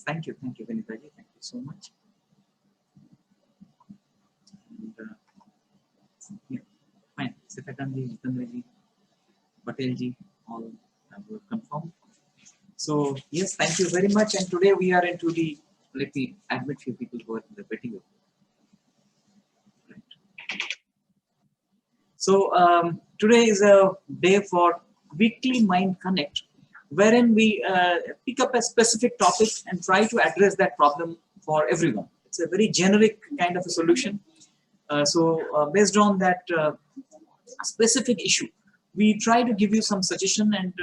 Thank you, Vinitaji. Thank you so much. And, yeah, fine. Sitakanji, Jitandraji, Patelji, all were confirmed. So yes, thank you very much. And today we are into the, let me admit few people who are in the video. Right. So today is a day for Weekly Mind Connect, wherein we pick up a specific topic and try to address that problem for everyone. It's a very generic kind of a solution. Based on that specific issue, we try to give you some suggestion, and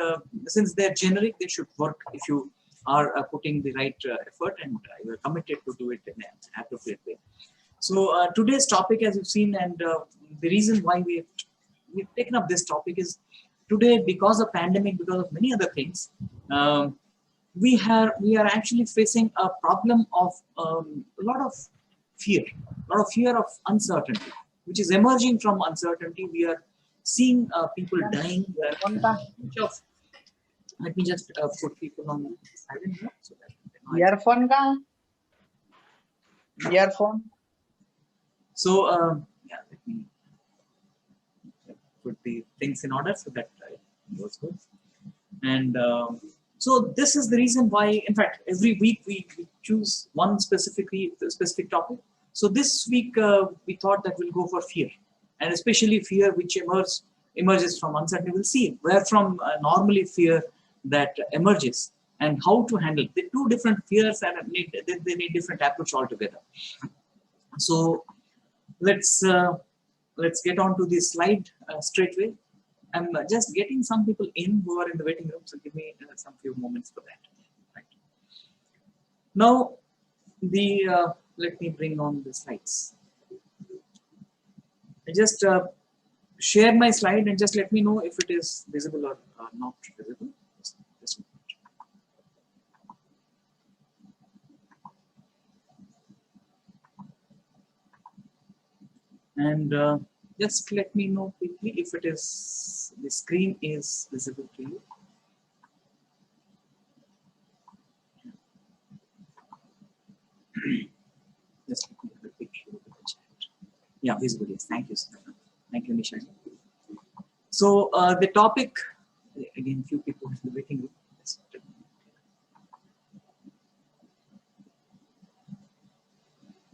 since they're generic, they should work if you are putting the right effort and you are committed to do it in an appropriate way. So today's topic, as you've seen, and the reason why we've taken up this topic is today, because of pandemic, because of many other things, we are actually facing a problem of a lot of fear of uncertainty, which is emerging from uncertainty. We are seeing people dying. Let me just put people on silent mode so that earphone. So yeah, let me put the things in order so that it goes good. And so this is the reason why, in fact, every week we choose one specific topic. So this week we thought that we'll go for fear, and especially fear which emerges from uncertainty. We'll see where from normally fear that emerges and how to handle the two different fears, and they need different approach altogether. So let's get on to the slide straight away. I'm just getting some people in who are in the waiting room, so give me some few moments for that. Right. Now, let me bring on the slides. I just share my slide and just let me know if it is visible or not visible. Just and just let me know quickly if the screen is visible to you. Just let me have a picture of the chat. Yeah, visible, yes. Thank you, sir. Thank you, Nisha. So the topic, again, few people in the waiting room.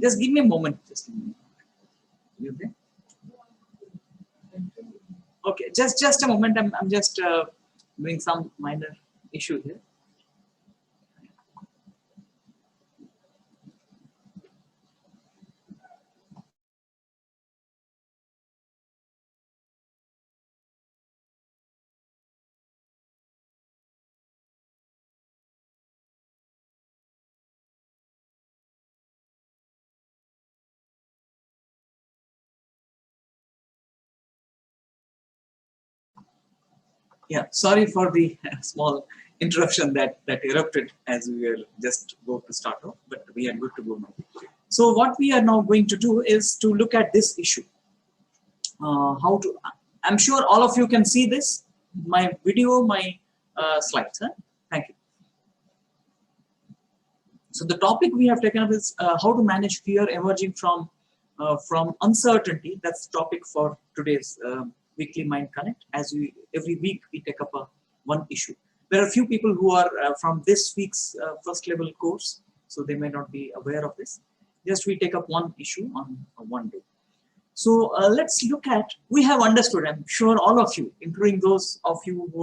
Just give me a moment. Just give me a moment. You okay? Okay, just a moment. I'm just doing some minor issue here. Yeah, sorry for the small interruption that erupted as we were just about to start off, but we are good to go now. So what we are now going to do is to look at this issue. I'm sure all of you can see this, my video, my slides. Huh? Thank you. So the topic we have taken up is how to manage fear emerging from uncertainty. That's the topic for today's Weekly Mind Connect. As every week we take up one issue. There are a few people who are from this week's first level course, so they may not be aware of this. Just we take up one issue on one day. So let's look at, we have understood, I'm sure all of you, including those of you who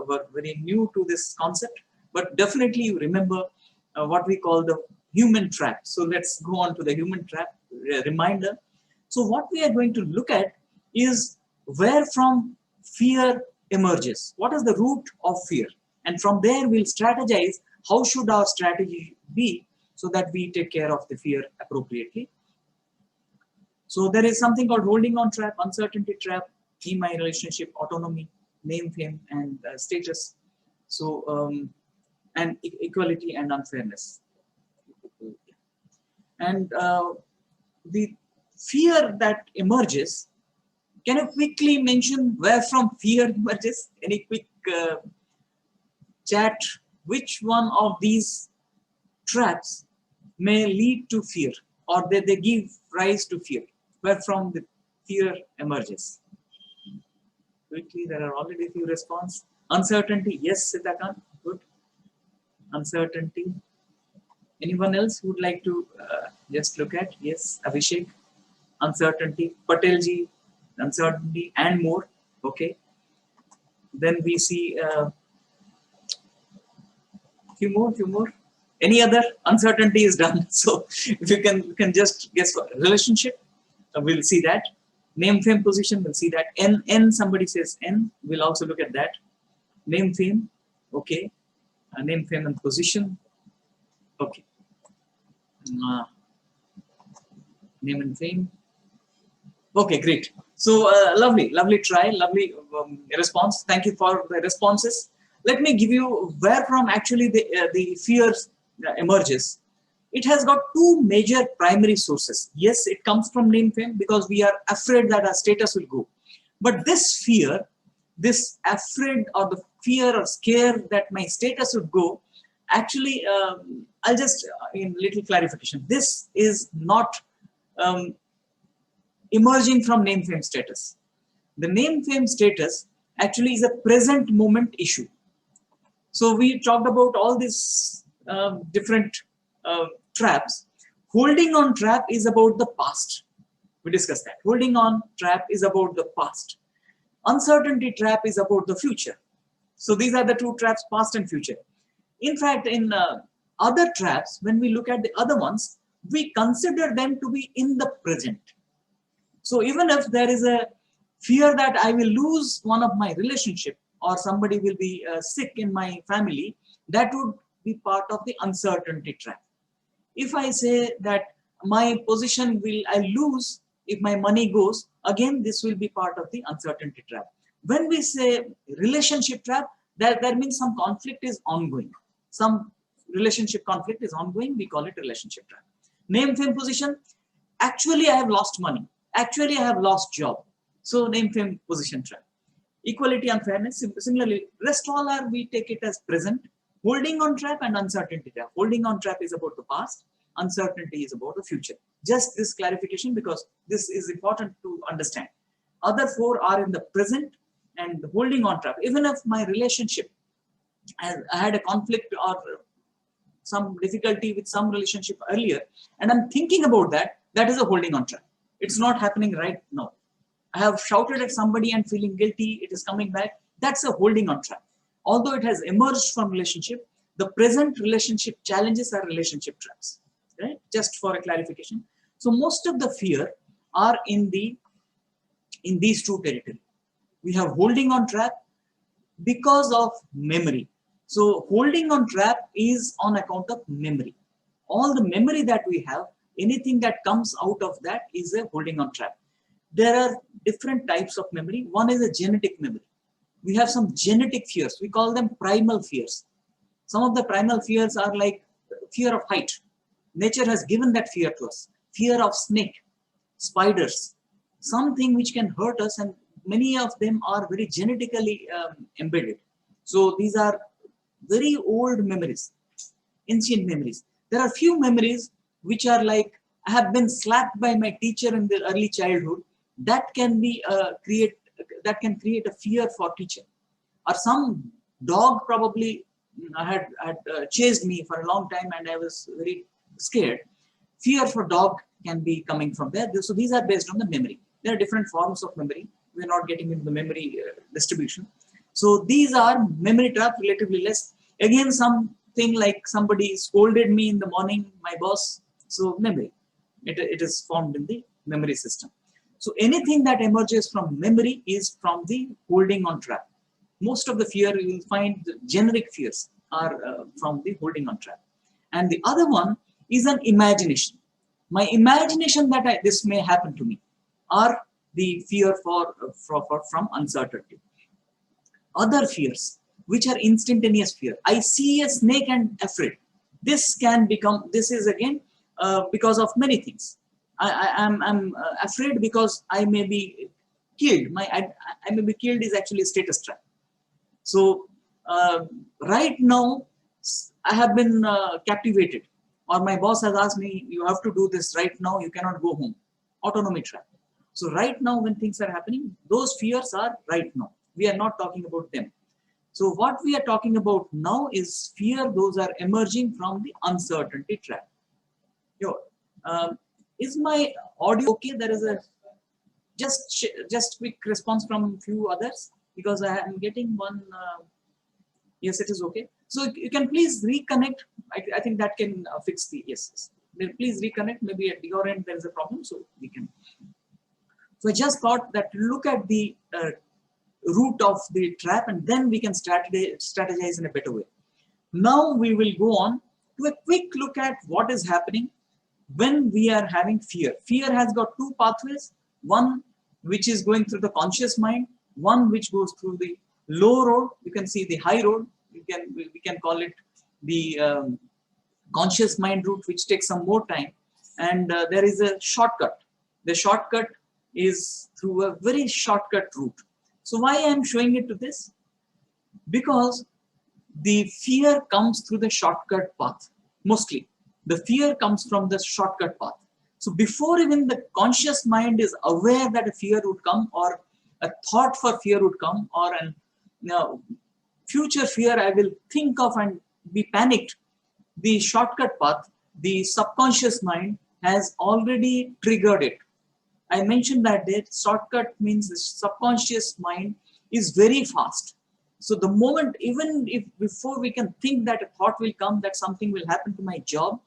were very new to this concept, but definitely you remember what we call the human trap. So let's go on to the human trap reminder. So what we are going to look at is where from fear emerges. What is the root of fear? And from there we'll strategize how should our strategy be so that we take care of the fear appropriately. So there is something called holding on trap, uncertainty trap, in my relationship, autonomy, name, fame, and status. So and equality and unfairness. And the fear that emerges, can you quickly mention where from fear emerges? Any quick chat? Which one of these traps may lead to fear, or they give rise to fear, where from the fear emerges. Quickly, there are already a few responses. Uncertainty, yes, Siddhakan, good. Uncertainty. Anyone else who would like to just look at? Yes, Abhishek. Uncertainty. Patelji, uncertainty and more. Okay. Then we see few more. Any other? Uncertainty is done. So if you can just guess for relationship, we'll see that. Name, fame, position, we'll see that. N, somebody says N, we'll also look at that. Name, fame, okay. Name, fame, and position, okay. Name and fame, okay, great. So lovely try, lovely response. Thank you for the responses. Let me give you where from actually the fears emerges. It has got two major primary sources. Yes, it comes from name, fame, because we are afraid that our status will go. But this fear, this afraid or the fear or scare that my status would go, actually, I'll just, in little clarification, this is not emerging from name, fame, status. The name, fame, status actually is a present moment issue. So we talked about all these different traps. Holding on trap is about the past. We discussed that. Holding on trap is about the past. Uncertainty trap is about the future. So these are the two traps, past and future. In fact, in other traps, when we look at the other ones, we consider them to be in the present. So even if there is a fear that I will lose one of my relationship or somebody will be sick in my family, that would be part of the uncertainty trap. If I say that my position will I lose if my money goes, again, this will be part of the uncertainty trap. When we say relationship trap, that means some conflict is ongoing. Some relationship conflict is ongoing, we call it relationship trap. Name, fame, position, actually I have lost money. Actually I have lost job. So name, fame, position trap. Equality and fairness, similarly, rest all are, we take it as present. Holding on trap and uncertainty trap. Holding on trap is about the past. Uncertainty is about the future. Just this clarification because this is important to understand. Other four are in the present and the holding on trap. Even if my relationship, I had a conflict or some difficulty with some relationship earlier, and I'm thinking about that, that is a holding on trap. It's not happening right now. I have shouted at somebody and feeling guilty, it is coming back. That's a holding on trap. Although it has emerged from relationship, the present relationship challenges are relationship traps. Right? Just for a clarification. So most of the fear are in these two territories. We have holding on trap because of memory. So holding on trap is on account of memory. All the memory that we have, anything that comes out of that is a holding on trap. There are different types of memory. One is a genetic memory. We have some genetic fears. We call them primal fears. Some of the primal fears are like fear of height. Nature has given that fear to us. Fear of snake, spiders, something which can hurt us, and many of them are very genetically embedded. So these are very old memories, ancient memories. There are few memories which are like, I have been slapped by my teacher in the early childhood. That can be create a fear for teacher. Or some dog probably had chased me for a long time and I was very scared. Fear for dog can be coming from there. So these are based on the memory. There are different forms of memory. We're not getting into the memory distribution. So these are memory trap, relatively less. Again, something like somebody scolded me in the morning, my boss. So memory, it is formed in the memory system. So anything that emerges from memory is from the holding on trap. Most of the fear you will find, the generic fears are from the holding on trap. And the other one is an imagination. My imagination that this may happen to me, are the fear from uncertainty. Other fears, which are instantaneous fear. I see a snake and afraid. This can become, this is again because of many things. I'm afraid because I may be killed. I may be killed is actually a status trap. So right now, I have been captivated Or my boss has asked me, you have to do this right now, you cannot go home. Autonomy trap. So right now when things are happening, those fears are right now. We are not talking about them. So what we are talking about now is fear, those are emerging from the uncertainty trap. Yo, is my audio okay? There is a just quick response from few others because I am getting one. Yes, it is okay. So you can please reconnect. I think that can fix the yes. Then please reconnect. Maybe at your end there is a problem, so we can. So I just thought that look at the root of the trap, and then we can strategize in a better way. Now we will go on to a quick look at what is happening when we are having fear. Fear has got two pathways, one which is going through the conscious mind, one which goes through the low road. You can see the high road, we can call it the conscious mind route, which takes some more time, and there is a shortcut. The shortcut is through a very shortcut route. So why I am showing it to this? Because the fear comes through the shortcut path. Mostly the fear comes from the shortcut path. So before even the conscious mind is aware that a fear would come, or a thought for fear would come, or an future fear I will think of and be panicked, the shortcut path, the subconscious mind has already triggered it. I mentioned that the shortcut means the subconscious mind is very fast. So the moment, even if before we can think that a thought will come, that something will happen to my job,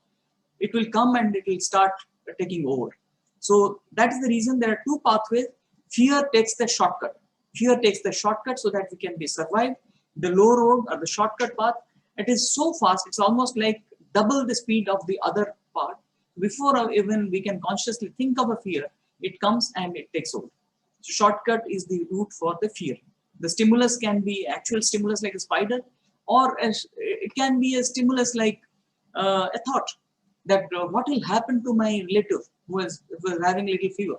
it will come and it will start taking over. So that is the reason there are two pathways. Fear takes the shortcut. Fear takes the shortcut so that we can be survived. The low road or the shortcut path, it is so fast, it's almost like double the speed of the other part. Before even we can consciously think of a fear, it comes and it takes over. So shortcut is the route for the fear. The stimulus can be actual stimulus like a spider, or it can be a stimulus like a thought that what will happen to my relative who was having little fever.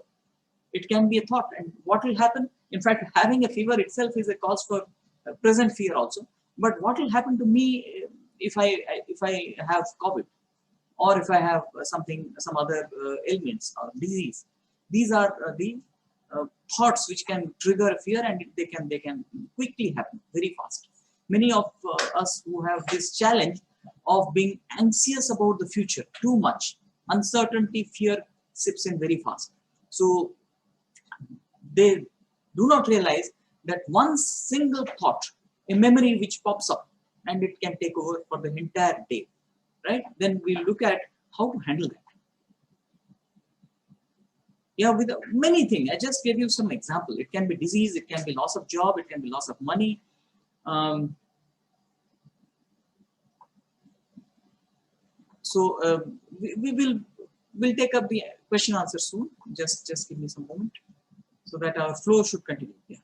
It can be a thought, and what will happen? In fact, having a fever itself is a cause for present fear also. But what will happen to me if I have COVID, or if I have some other ailments or disease? These are the thoughts which can trigger a fear, and they can quickly happen very fast. Many of us who have this challenge of being anxious about the future too much, uncertainty, fear sips in very fast. So they do not realize that one single thought, a memory which pops up, and it can take over for the entire day, right? Then we look at how to handle that. Yeah, with many things. I just gave you some example. It can be disease, it can be loss of job, it can be loss of money. We'll take up the question answer soon. Just give me some moment so that our flow should continue. Yeah.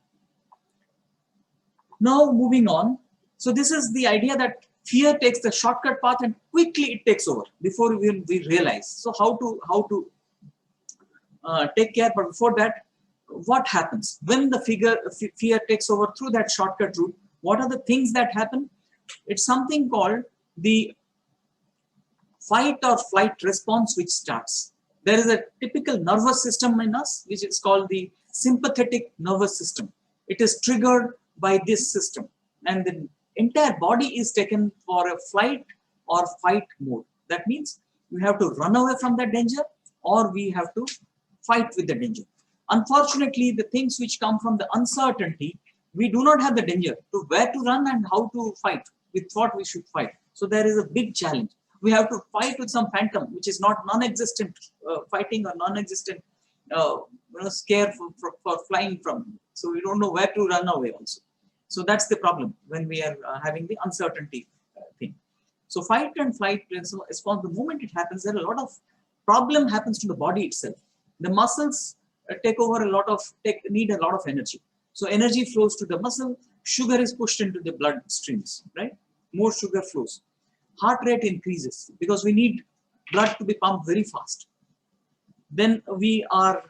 Now moving on. So this is the idea that fear takes the shortcut path and quickly it takes over before we realize. So how to take care, but before that, what happens when the fear takes over through that shortcut route? What are the things that happen? It's something called the fight or flight response which starts. There is a typical nervous system in us which is called the sympathetic nervous system. It is triggered by this system, and the entire body is taken for a flight or fight mode. That means we have to run away from that danger, or we have to fight with the danger. Unfortunately, the things which come from the uncertainty, we do not have the danger to where to run and how to fight with what we should fight. So there is a big challenge. We have to fight with some phantom which is not non-existent fighting or non-existent scare for flying from. So we don't know where to run away also. So that's the problem when we are having the uncertainty thing. So fight and flight response, the moment it happens, there are a lot of problem happens to the body itself. The muscles take over need a lot of energy. So energy flows to the muscle, sugar is pushed into the blood streams, right? More sugar flows. Heart rate increases because we need blood to be pumped very fast. Then our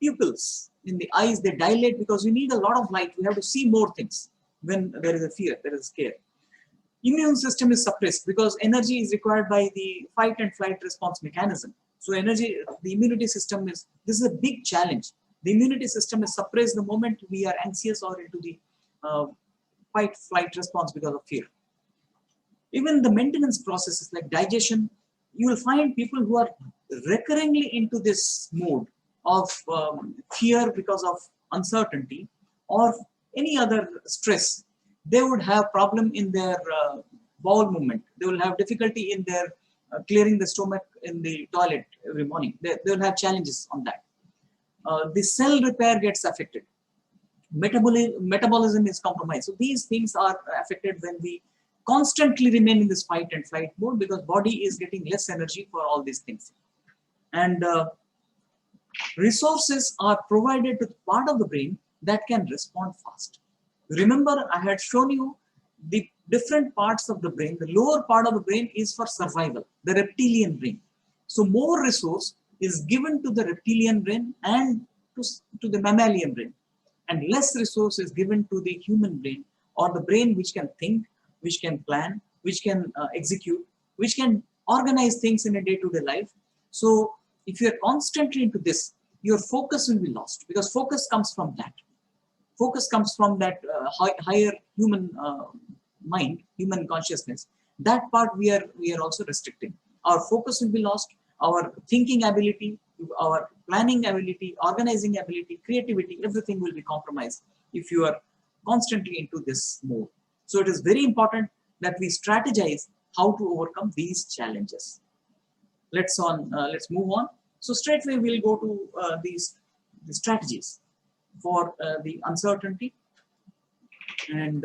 pupils in the eyes, they dilate because we need a lot of light. We have to see more things when there is a fear, there is a scare. Immune system is suppressed because energy is required by the fight and flight response mechanism. So energy, the immunity system this is a big challenge. The immunity system is suppressed the moment we are anxious or into the fight flight response because of fear. Even the maintenance processes like digestion, you will find people who are recurringly into this mode of fear because of uncertainty or any other stress. They would have problem in their bowel movement. They will have difficulty in their clearing the stomach in the toilet every morning. They will have challenges on that. The cell repair gets affected. Metabolism is compromised. So these things are affected when we constantly remain in this fight and flight mode because body is getting less energy for all these things. And resources are provided to the part of the brain that can respond fast. Remember, I had shown you the different parts of the brain. The lower part of the brain is for survival, the reptilian brain. So more resource is given to the reptilian brain and to the mammalian brain, and less resource is given to the human brain, or the brain which can think, which can plan, which can execute, which can organize things in a day-to-day life. So if you are constantly into this, your focus will be lost, because focus comes from that. Focus comes from that higher human mind, human consciousness. That part we are also restricting. Our focus will be lost. Our thinking ability, our planning ability, organizing ability, creativity, everything will be compromised if you are constantly into this mode. So it is very important that we strategize how to overcome these challenges. Let's move on. So straightway we'll go to the strategies for the uncertainty, and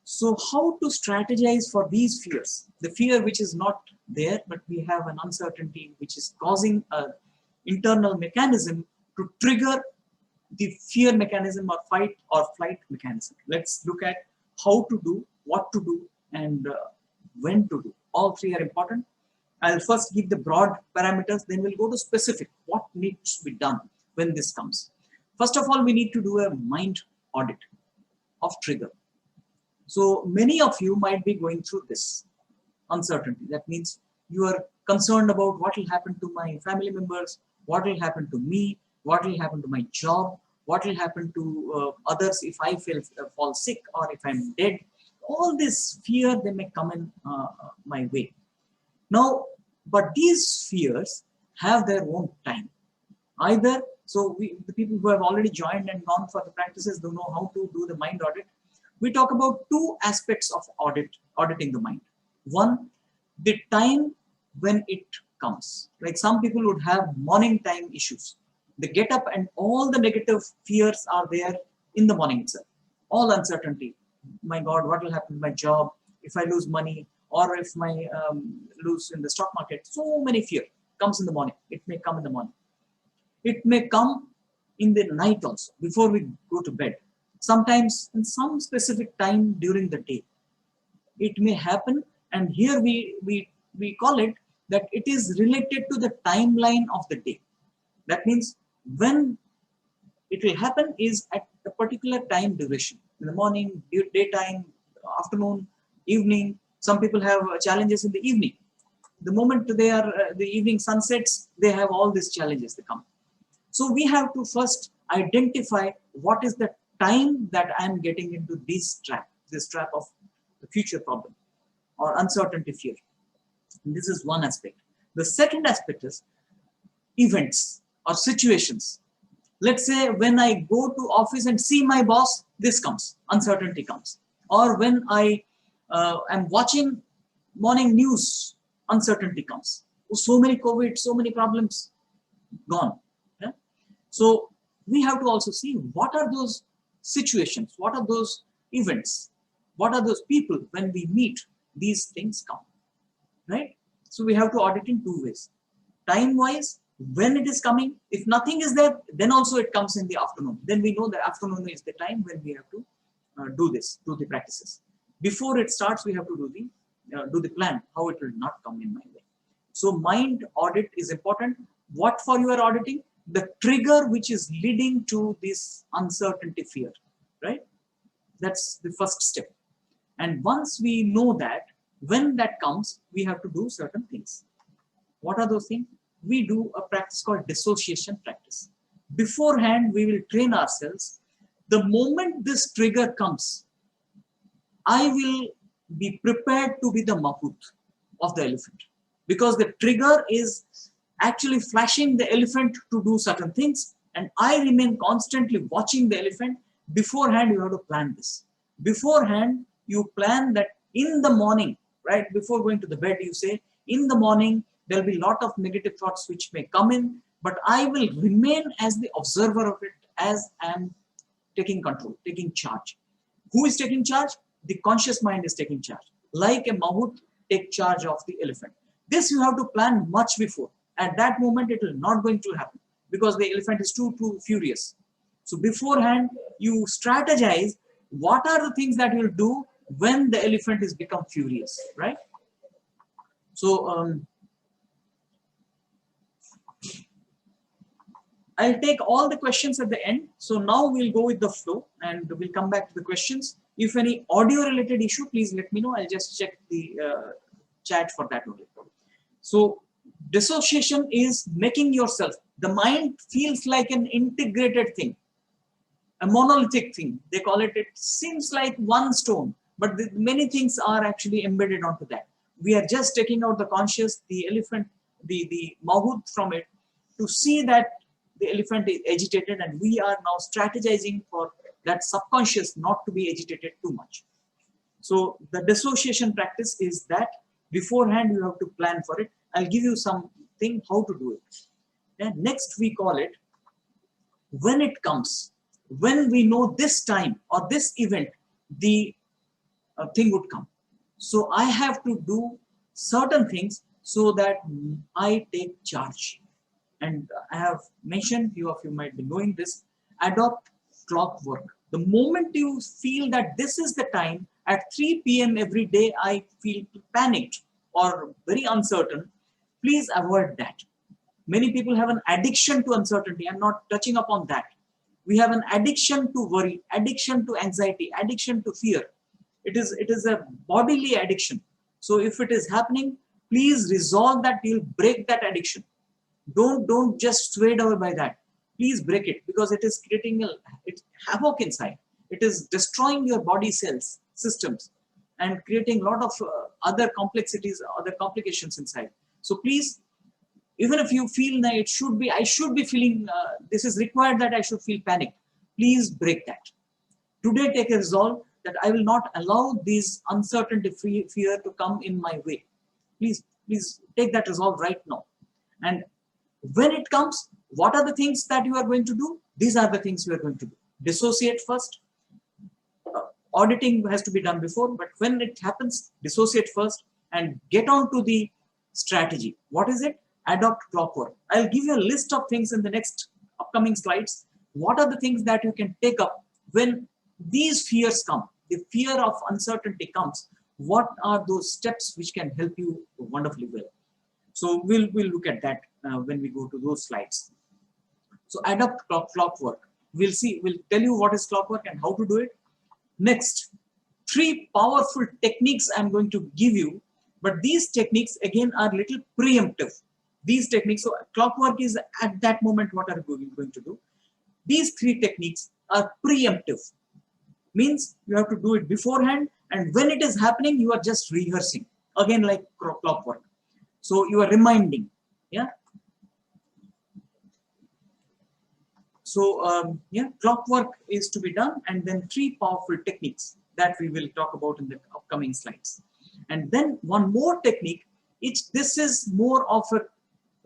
so how to strategize for these fears? The fear which is not there, but we have an uncertainty which is causing an internal mechanism to trigger the fear mechanism or fight or flight mechanism. Let's look at how to do, what to do, and when to do. All three are important. I'll first give the broad parameters, then we'll go to specific, what needs to be done when this comes. First of all, we need to do a mind audit of trigger. So many of you might be going through this uncertainty. That means you are concerned about what will happen to my family members, what will happen to me, what will happen to my job, what will happen to others if I fall sick or if I'm dead. All this fear, they may come in my way. Now, but these fears have their own time. Either, so the people who have already joined and gone for the practices, they know how to do the mind audit. We talk about two aspects of auditing the mind. One, the time when it comes. Like some people would have morning time issues. They get up and all the negative fears are there in the morning itself. All uncertainty. My God, what will happen to my job if I lose money, or if I lose in the stock market? So many fear comes in the morning. It may come in the morning. It may come in the night also, before we go to bed. Sometimes in some specific time during the day. It may happen, and here we call it that it is related to the timeline of the day. That means when it will happen is at a particular time duration. In the morning, daytime, afternoon, evening. Some people have challenges in the evening. The moment they are the evening sunsets, they have all these challenges that come. So we have to first identify what is the time that I am getting into this trap of the future problem or uncertainty fear. And this is one aspect. The second aspect is events or situations. Let's say when I go to office and see my boss, this comes, uncertainty comes. Or when I am watching morning news, uncertainty comes. Oh, so many COVID, so many problems, gone. Yeah? So we have to also see what are those situations, what are those events, what are those people when we meet, these things come, right? So we have to audit in two ways. Time-wise, when it is coming, if nothing is there, then also it comes in the afternoon. Then we know that afternoon is the time when we have to do the practices. Before it starts, we have to do the plan, how it will not come in my way. So mind audit is important. What for you are auditing? The trigger which is leading to this uncertainty fear, right? That's the first step. And once we know that, when that comes, we have to do certain things. What are those things? We do a practice called dissociation practice. Beforehand, we will train ourselves. The moment this trigger comes, I will be prepared to be the mahut of the elephant, because the trigger is actually flashing the elephant to do certain things, and I remain constantly watching the elephant. Beforehand, you have to plan this. Beforehand, you plan that in the morning, right before going to the bed, you say, in the morning, there'll be a lot of negative thoughts which may come in, but I will remain as the observer of it, as I am taking control, taking charge. Who is taking charge? The conscious mind is taking charge. Like a mahut take charge of the elephant. This you have to plan much before. At that moment, it will not going to happen because the elephant is too furious. So beforehand, you strategize what are the things that you'll do when the elephant is become furious, right? So I'll take all the questions at the end. So now we'll go with the flow and we'll come back to the questions. If any audio related issue, please let me know. I'll just check the chat for that only. So dissociation is making yourself, the mind feels like an integrated thing, a monolithic thing. They call it, it seems like one stone, but many things are actually embedded onto that. We are just taking out the conscious, the elephant, the mahut from it to see that the elephant is agitated, and we are now strategizing for that subconscious not to be agitated too much. So the dissociation practice is that beforehand you have to plan for it. I'll give you something how to do it. And next we call it when it comes, when we know this time or this event, the thing would come. So I have to do certain things so that I take charge. And I have mentioned, few of you might be knowing this, adopt clockwork. The moment you feel that this is the time at 3 p.m. every day, I feel panicked or very uncertain, please avoid that. Many people have an addiction to uncertainty. I'm not touching upon that. We have an addiction to worry, addiction to anxiety, addiction to fear. It is a bodily addiction. So if it is happening, please resolve that. You'll break that addiction. Don't just swayed away by that. Please break it, because it is creating havoc inside. It is destroying your body cells, systems, and creating a lot of other complexities, other complications inside. So please, even if you feel that I should be feeling, this is required that I should feel panic, please break that. Today, take a resolve that I will not allow these uncertainty, fear to come in my way. Please take that resolve right now. And when it comes, what are the things that you are going to do? These are the things you are going to do. Dissociate first. Auditing has to be done before, but when it happens, dissociate first and get on to the strategy. What is it? Adopt clockwork. I'll give you a list of things in the next upcoming slides. What are the things that you can take up when these fears come? The fear of uncertainty comes. What are those steps which can help you wonderfully well? So we'll look at that when we go to those slides. So adopt clockwork. We'll tell you what is clockwork and how to do it. Next, 3 powerful techniques I'm going to give you, but these techniques again are little preemptive. These techniques, so clockwork is at that moment what are you going to do. These 3 techniques are preemptive. Means you have to do it beforehand, and when it is happening, you are just rehearsing. Again, like clockwork. So you are reminding, yeah. So clockwork is to be done, and then 3 powerful techniques that we will talk about in the upcoming slides. And then one more technique, this is more of a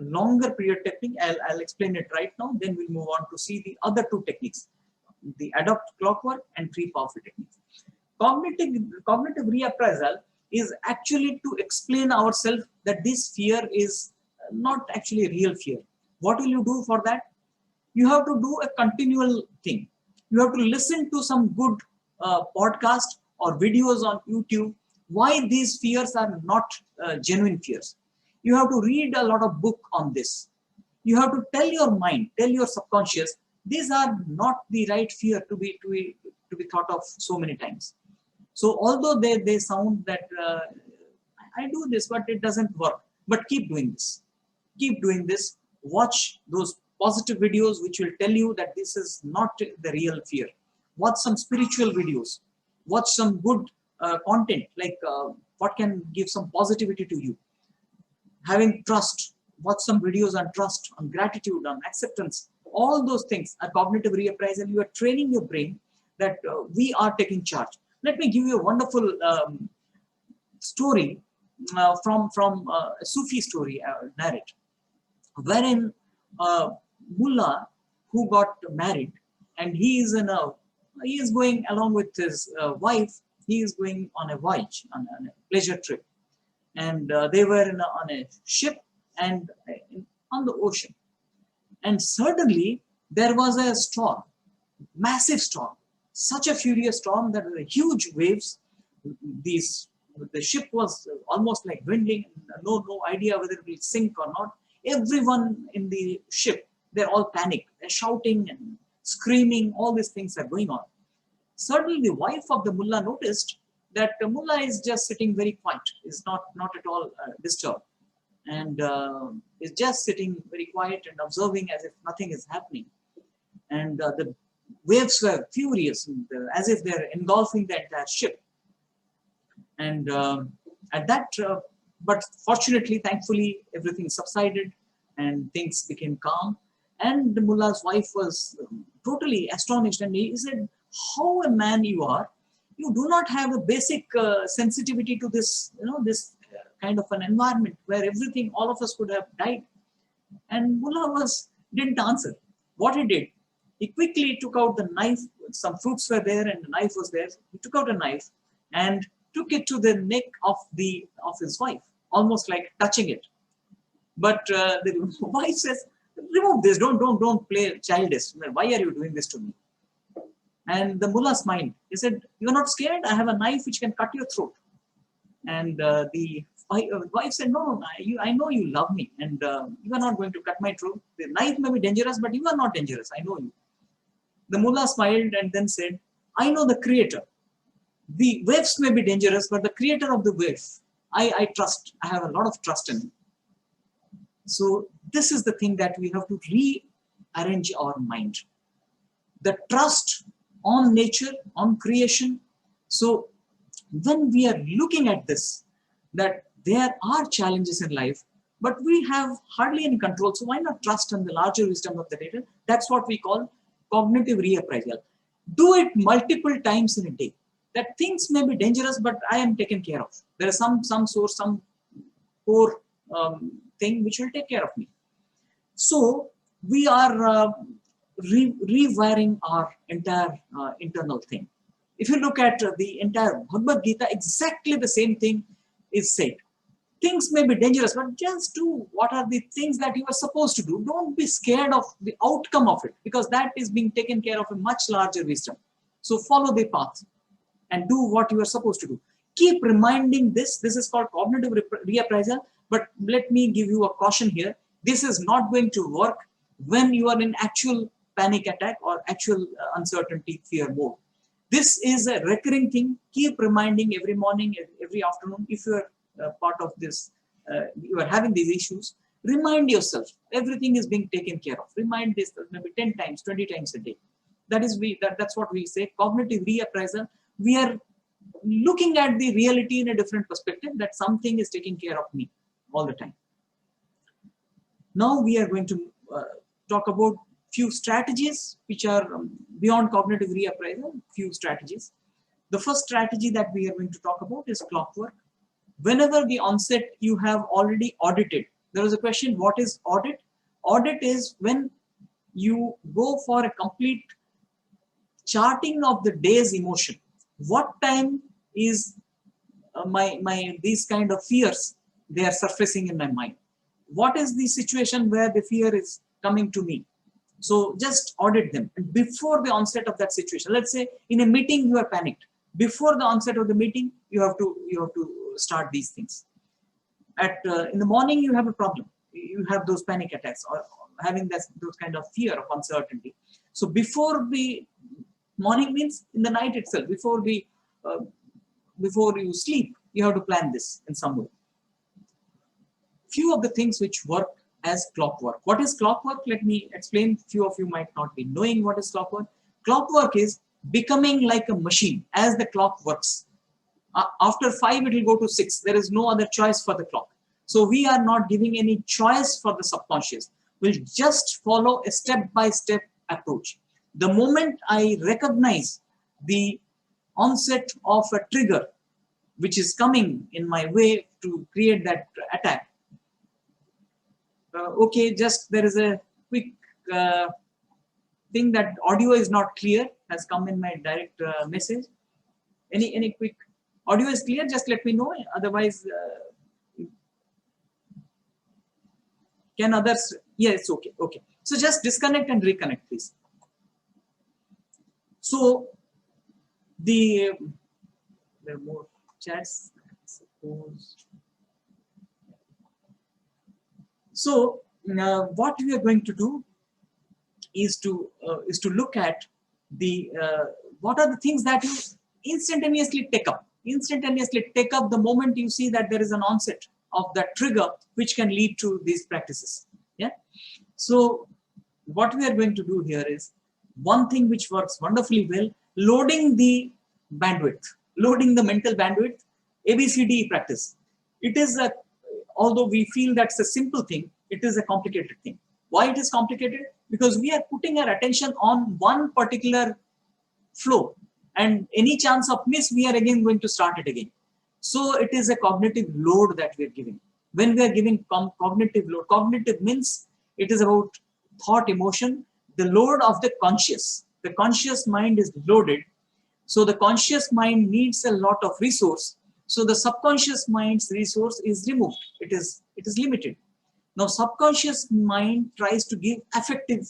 longer period technique. I'll explain it right now. Then we'll move on to see the other 2 techniques, the adopt clockwork and 3 powerful techniques. Cognitive reappraisal is actually to explain ourselves that this fear is not actually real fear. What will you do for that? You have to do a continual thing. You have to listen to some good podcast or videos on YouTube, why these fears are not genuine fears. You have to read a lot of book on this. You have to tell your mind, tell your subconscious, these are not the right fear to to be thought of so many times. So although they sound that I do this, but it doesn't work. But keep doing this. Keep doing this. Watch those positive videos which will tell you that this is not the real fear. Watch some spiritual videos. Watch some good content, like what can give some positivity to you. Having trust. Watch some videos on trust, on gratitude, on acceptance. All those things are cognitive reappraisal. You are training your brain that we are taking charge. Let me give you a wonderful story from a Sufi story narrate, wherein mullah who got married, and he is going along with his wife. He is going on a voyage, on a pleasure trip, and they were on a ship and on the ocean, and suddenly there was a storm, massive storm, such a furious storm that there were huge waves. The ship was almost like dwindling. No idea whether it will sink or not. Everyone in the ship, they're all panicked. They're shouting and screaming. All these things are going on. Suddenly, the wife of the mullah noticed that the mullah is just sitting very quiet. Is not at all disturbed, and is just sitting very quiet and observing as if nothing is happening. And the waves were furious, and, as if they're engulfing the entire ship. And at that, but fortunately, thankfully, everything subsided and things became calm. And the mullah's wife was totally astonished, and he said, "How a man you are! You do not have a basic sensitivity to this, this kind of an environment where everything, all of us could have died." And mullah didn't answer. What he did, he quickly took out the knife. Some fruits were there, and the knife was there. He took out a knife and took it to the neck of his wife, almost like touching it. But the wife says, "Remove this! Don't play childish. Why are you doing this to me?" And the mullah smiled. He said, "You are not scared? I have a knife which can cut your throat." And the wife said, "No, I know you love me, and you are not going to cut my throat. The knife may be dangerous, but you are not dangerous. I know you." The mullah smiled and then said, "I know the creator. The waves may be dangerous, but the creator of the wave, I trust. I have a lot of trust in him." So this is the thing that we have to rearrange our mind. The trust on nature, on creation. So when we are looking at this, that there are challenges in life, but we have hardly any control. So why not trust in the larger wisdom of the data? That's what we call cognitive reappraisal. Do it multiple times in a day. That things may be dangerous, but I am taken care of. There is some source, some core thing which will take care of me. So we are rewiring our entire internal thing. If you look at the entire Bhagavad Gita, exactly the same thing is said. Things may be dangerous, but just do what are the things that you are supposed to do. Don't be scared of the outcome of it, because that is being taken care of in much larger wisdom. So follow the path and do what you are supposed to do. Keep reminding this. This is called cognitive reappraisal. But let me give you a caution here. This is not going to work when you are in actual panic attack or actual uncertainty, fear mode. This is a recurring thing. Keep reminding every morning, every afternoon. If you are part of this, you are having these issues, remind yourself everything is being taken care of. Remind this maybe 10 times, 20 times a day. That's what we say, cognitive reappraisal. We are looking at the reality in a different perspective, that something is taking care of me all the time. Now we are going to talk about few strategies which are beyond cognitive reappraisal, few strategies. The first strategy that we are going to talk about is clockwork. Whenever the onset you have already audited, there is a question, what is audit? Audit is when you go for a complete charting of the day's emotion. What time is these kind of fears, they are surfacing in my mind? What is the situation where the fear is coming to me? So just audit them. And before the onset of that situation, let's say in a meeting you are panicked. Before the onset of the meeting, you have to start these things. In the morning you have a problem. You have those panic attacks or having those kind of fear of uncertainty. So before the Morning means in the night itself, uh, before you sleep, you have to plan this in some way. Few of the things which work as clockwork. What is clockwork? Let me explain. Few of you might not be knowing what is clockwork. Clockwork is becoming like a machine as the clock works. After 5, it will go to 6. There is no other choice for the clock. So we are not giving any choice for the subconscious. We'll just follow a step-by-step approach. The moment I recognize the onset of a trigger which is coming in my way to create that attack, okay, just there is a quick thing that audio is not clear, has come in my direct message. Any quick audio is clear? Just let me know. Otherwise, can others? Yeah, it's okay. Okay. So just disconnect and reconnect, please. So there are more chats, I suppose. So what we are going to do is to look at the what are the things that you instantaneously take up. Instantaneously take up the moment you see that there is an onset of that trigger which can lead to these practices. Yeah. So what we are going to do here is one thing which works wonderfully well: loading the bandwidth, loading the mental bandwidth. ABCD practice. It is a, although we feel that's a simple thing, it is a complicated thing. Why it is complicated? Because we are putting our attention on one particular flow, and any chance of miss, we are again going to start it again. So it is a cognitive load that we are giving. When we are giving cognitive load, cognitive means it is about thought, emotion, the load of the conscious. The conscious mind is loaded. So the conscious mind needs a lot of resource. So the subconscious mind's resource is removed. It is limited. Now subconscious mind tries to give affective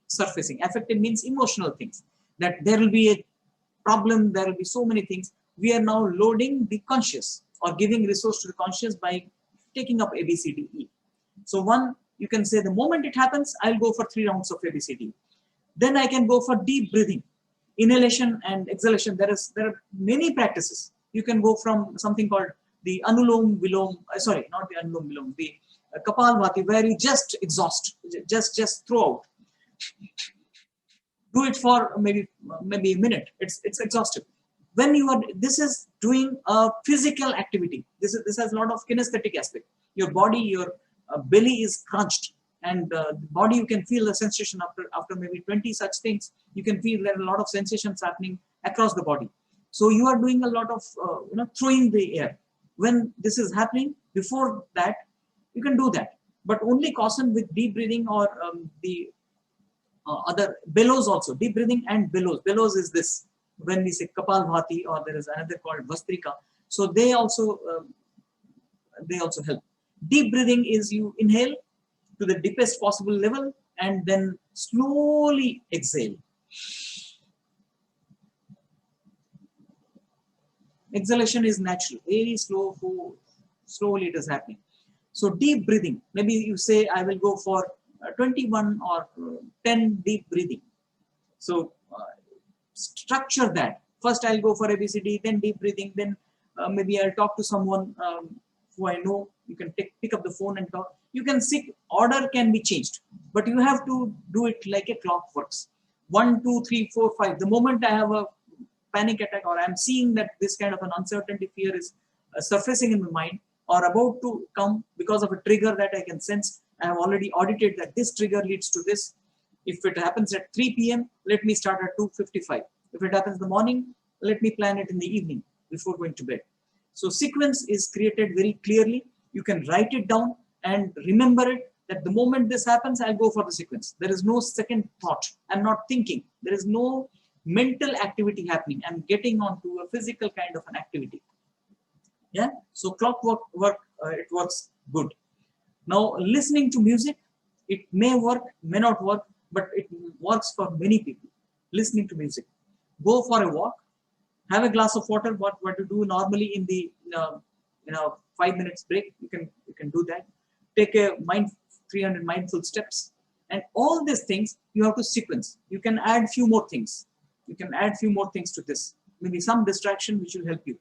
surfacing. Affective means emotional things. That there will be a problem, there will be so many things. We are now loading the conscious or giving resource to the conscious by taking up ABCDE. So one, you can say the moment it happens, I'll go for 3 rounds of ABCD. Then I can go for deep breathing, inhalation and exhalation. There are many practices. You can go from something called the Anulom Vilom, sorry, not the Anulom Vilom, the Kapalbhati, where you just exhaust, just throw out. Do it for maybe a minute. It's exhaustive. When you are, this is doing a physical activity. This has a lot of kinesthetic aspect. Your body, your belly is crunched, and the body, you can feel the sensation after maybe 20 such things. You can feel there are a lot of sensations happening across the body. So you are doing a lot of throwing the air. When this is happening, before that, you can do that. But only caution with deep breathing or the other bellows also. Deep breathing and bellows. Bellows is this. When we say Kapalbhati, or there is another called Vastrika. So they also help. Deep breathing is you inhale to the deepest possible level and then slowly exhale. Exhalation is natural, very slow, slowly it is happening. So deep breathing, maybe you say I will go for 21 or 10 deep breathing. So structure that. First I'll go for ABCD, then deep breathing, then maybe I'll talk to someone who I know. You can pick up the phone and talk. You can seek, order can be changed, but you have to do it like a clock works. 1, 2, 3, 4, 5. The moment I have a panic attack, or I'm seeing that this kind of an uncertainty, fear is surfacing in my mind or about to come because of a trigger that I can sense, I have already audited that this trigger leads to this. If it happens at 3 p.m., let me start at 2:55. If it happens in the morning, let me plan it in the evening before going to bed. So sequence is created very clearly. You can write it down and remember it, that the moment this happens, I'll go for the sequence. There is no second thought. I'm not thinking. There is no mental activity happening. I'm getting onto a physical kind of an activity. Yeah. So clockwork it works good. Now listening to music, it may work, may not work, but it works for many people. Listening to music. Go for a walk. Have a glass of water. What you do normally in the 5 minutes break, you can do that. Take a 300 mindful steps, and all these things you have to sequence. You can add few more things. You can add few more things to this. Maybe some distraction which will help you.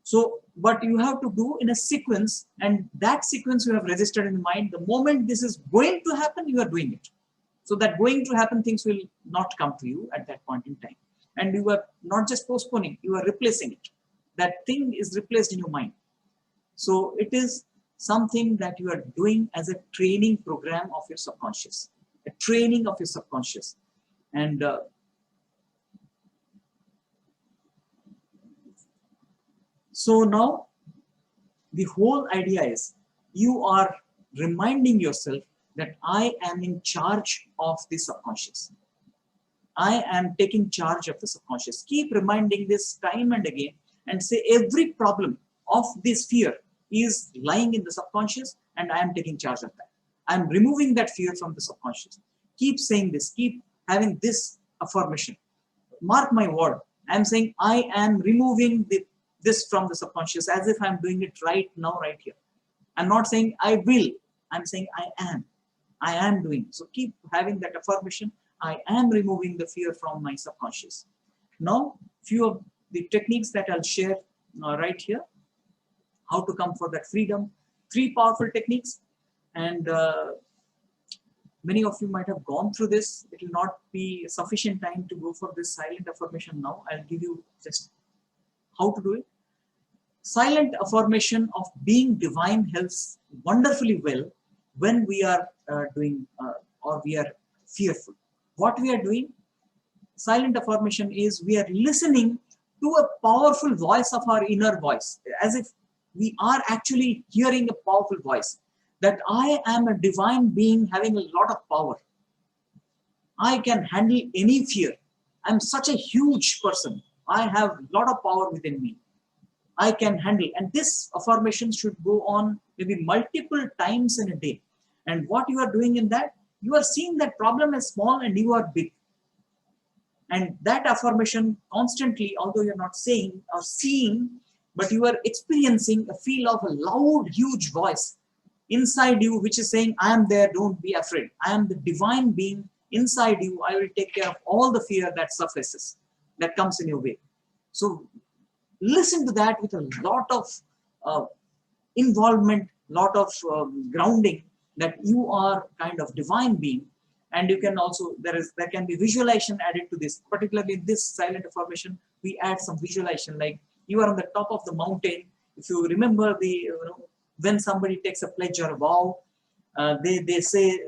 So, but you have to do in a sequence, and that sequence you have registered in the mind. The moment this is going to happen, you are doing it. So that going to happen things will not come to you at that point in time. And you are not just postponing, you are replacing it. That thing is replaced in your mind. So it is something that you are doing as a training program of your subconscious, a training of your subconscious. And so now the whole idea is you are reminding yourself that I am in charge of the subconscious. I am taking charge of the subconscious. Keep reminding this time and again and say every problem of this fear is lying in the subconscious and I am taking charge of that. I am removing that fear from the subconscious. Keep saying this. Keep having this affirmation. Mark my word. I am saying I am removing this from the subconscious as if I am doing it right now, right here. I'm not saying I will. I'm saying I am. I am doing. So keep having that affirmation. I am removing the fear from my subconscious. Now, few of the techniques that I'll share right here. How to come for that freedom. 3 powerful techniques. And many of you might have gone through this. It will not be sufficient time to go for this silent affirmation now. I'll give you just how to do it. Silent affirmation of being divine helps wonderfully well when we are doing or we are fearful. What we are doing, silent affirmation is we are listening to a powerful voice of our inner voice, as if we are actually hearing a powerful voice, that I am a divine being having a lot of power. I can handle any fear. I'm such a huge person. I have a lot of power within me. I can handle. And this affirmation should go on maybe multiple times in a day. And what you are doing in that, you are seeing that problem as small and you are big. And that affirmation constantly, although you're not saying or seeing, but you are experiencing a feel of a loud, huge voice inside you, which is saying, I am there, don't be afraid. I am the divine being inside you. I will take care of all the fear that surfaces, that comes in your way. So listen to that with a lot of involvement, lot of grounding, that you are kind of divine being. And you can also, there can be visualization added to this, particularly this silent affirmation. We add some visualization, like you are on the top of the mountain. If you remember when somebody takes a pledge or a vow, they say,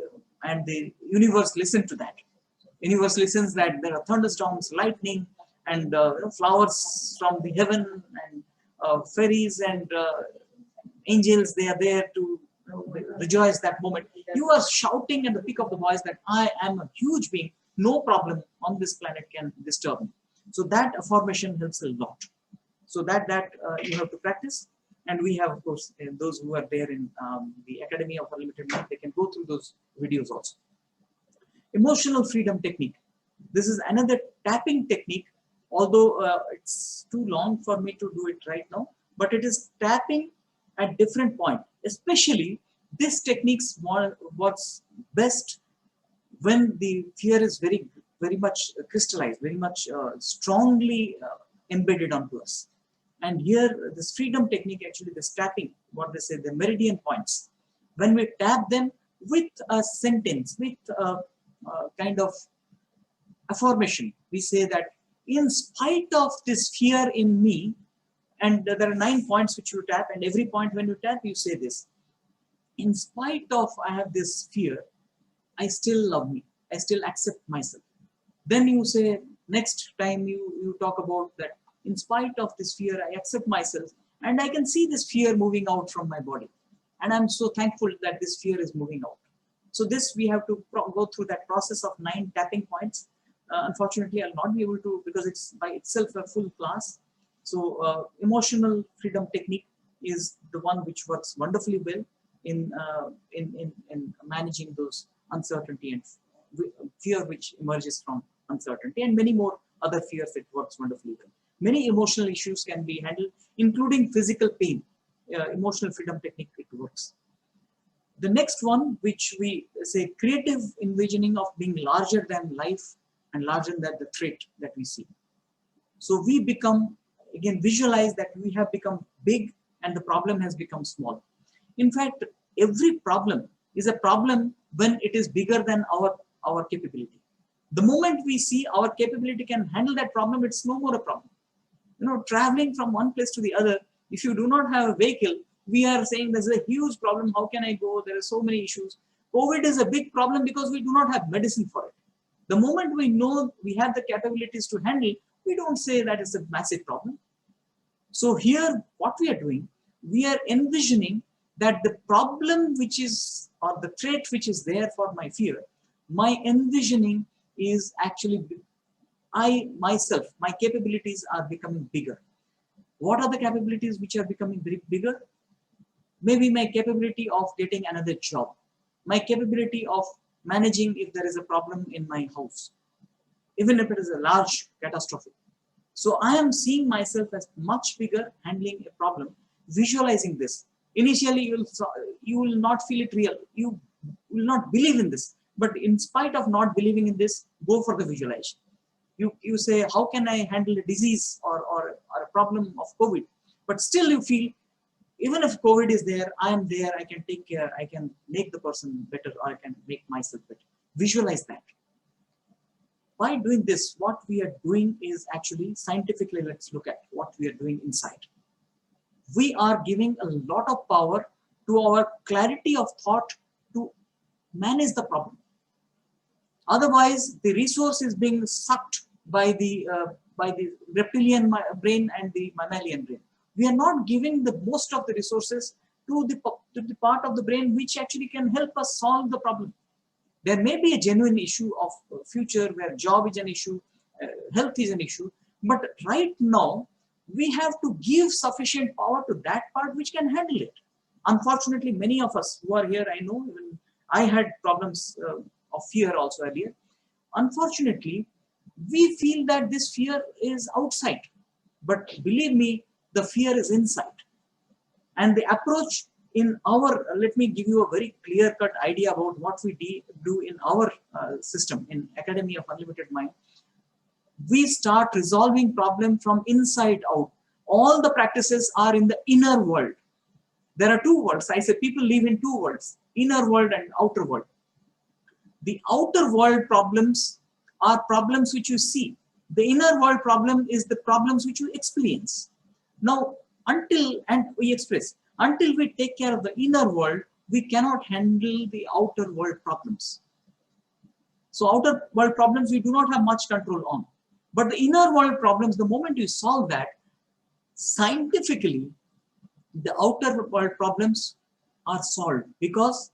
and the universe listens to that. Universe listens that there are thunderstorms, lightning, and flowers from the heaven, and fairies and angels. They are there to rejoice that moment. You are shouting at the peak of the voice that I am a huge being. No problem on this planet can disturb me. So that affirmation helps a lot. So that you have to practice. And we have, of course, those who are there in the Academy of Unlimited Mind, they can go through those videos also. Emotional freedom technique. This is another tapping technique, although it's too long for me to do it right now, but it is tapping at different points. Especially this technique works best when the fear is very, very much crystallized, very much strongly embedded onto us. And here, this freedom technique, actually, this tapping, what they say, the meridian points, when we tap them with a sentence, with a kind of affirmation, we say that in spite of this fear in me, and there are 9 points which you tap, and every point when you tap, you say this. In spite of I have this fear, I still love me. I still accept myself. Then you say, next time you talk about that, in spite of this fear, I accept myself, and I can see this fear moving out from my body. And I'm so thankful that this fear is moving out. So this, we have to go through that process of 9 tapping points. Unfortunately, I'll not be able to, because it's by itself a full class. So emotional freedom technique is the one which works wonderfully well in managing those uncertainty and fear which emerges from uncertainty, and many more other fears. It works wonderfully well. Many emotional issues can be handled, including physical pain. Emotional freedom technique, it works. The next one, which we say, creative envisioning of being larger than life and larger than the trait that we see. So we become, again, visualize that we have become big and the problem has become small. In fact, every problem is a problem when it is bigger than our capability. The moment we see our capability can handle that problem, it's no more a problem. Traveling from one place to the other, if you do not have a vehicle, we are saying there's a huge problem. How can I go? There are so many issues. COVID is a big problem because we do not have medicine for it. The moment we know we have the capabilities to handle, we don't say that it's a massive problem. So here, what we are doing, we are envisioning that the problem which is, or the trait which is there for my fear, my envisioning is actually, I myself, my capabilities are becoming bigger. What are the capabilities which are becoming bigger? Maybe my capability of getting another job, my capability of managing if there is a problem in my house, even if it is a large catastrophe. So I am seeing myself as much bigger, handling a problem, visualizing this. Initially, you will not feel it real. You will not believe in this. But in spite of not believing in this, go for the visualization. You say, how can I handle a disease or a problem of COVID? But still you feel, even if COVID is there, I am there, I can take care, I can make the person better, or I can make myself better. Visualize that. By doing this, what we are doing is actually, scientifically, let's look at what we are doing inside. We are giving a lot of power to our clarity of thought to manage the problem. Otherwise, the resource is being sucked by the reptilian brain and the mammalian brain. We are not giving the most of the resources to the part of the brain which actually can help us solve the problem. There may be a genuine issue of future where job is an issue, health is an issue, but right now we have to give sufficient power to that part which can handle it. Unfortunately, many of us who are here, I know, even I had problems of fear also earlier. Unfortunately, we feel that this fear is outside, but believe me, the fear is inside. And the approach in our, let me give you a very clear-cut idea about what we do in our system, in Academy of Unlimited Mind. We start resolving problem from inside out. All the practices are in the inner world. There are two worlds. I say people live in two worlds, inner world and outer world. The outer world problems are problems which you see. The inner world problem is the problems which you experience. Now, until we take care of the inner world, we cannot handle the outer world problems. So outer world problems we do not have much control on. But the inner world problems, the moment you solve that, scientifically, the outer world problems are solved because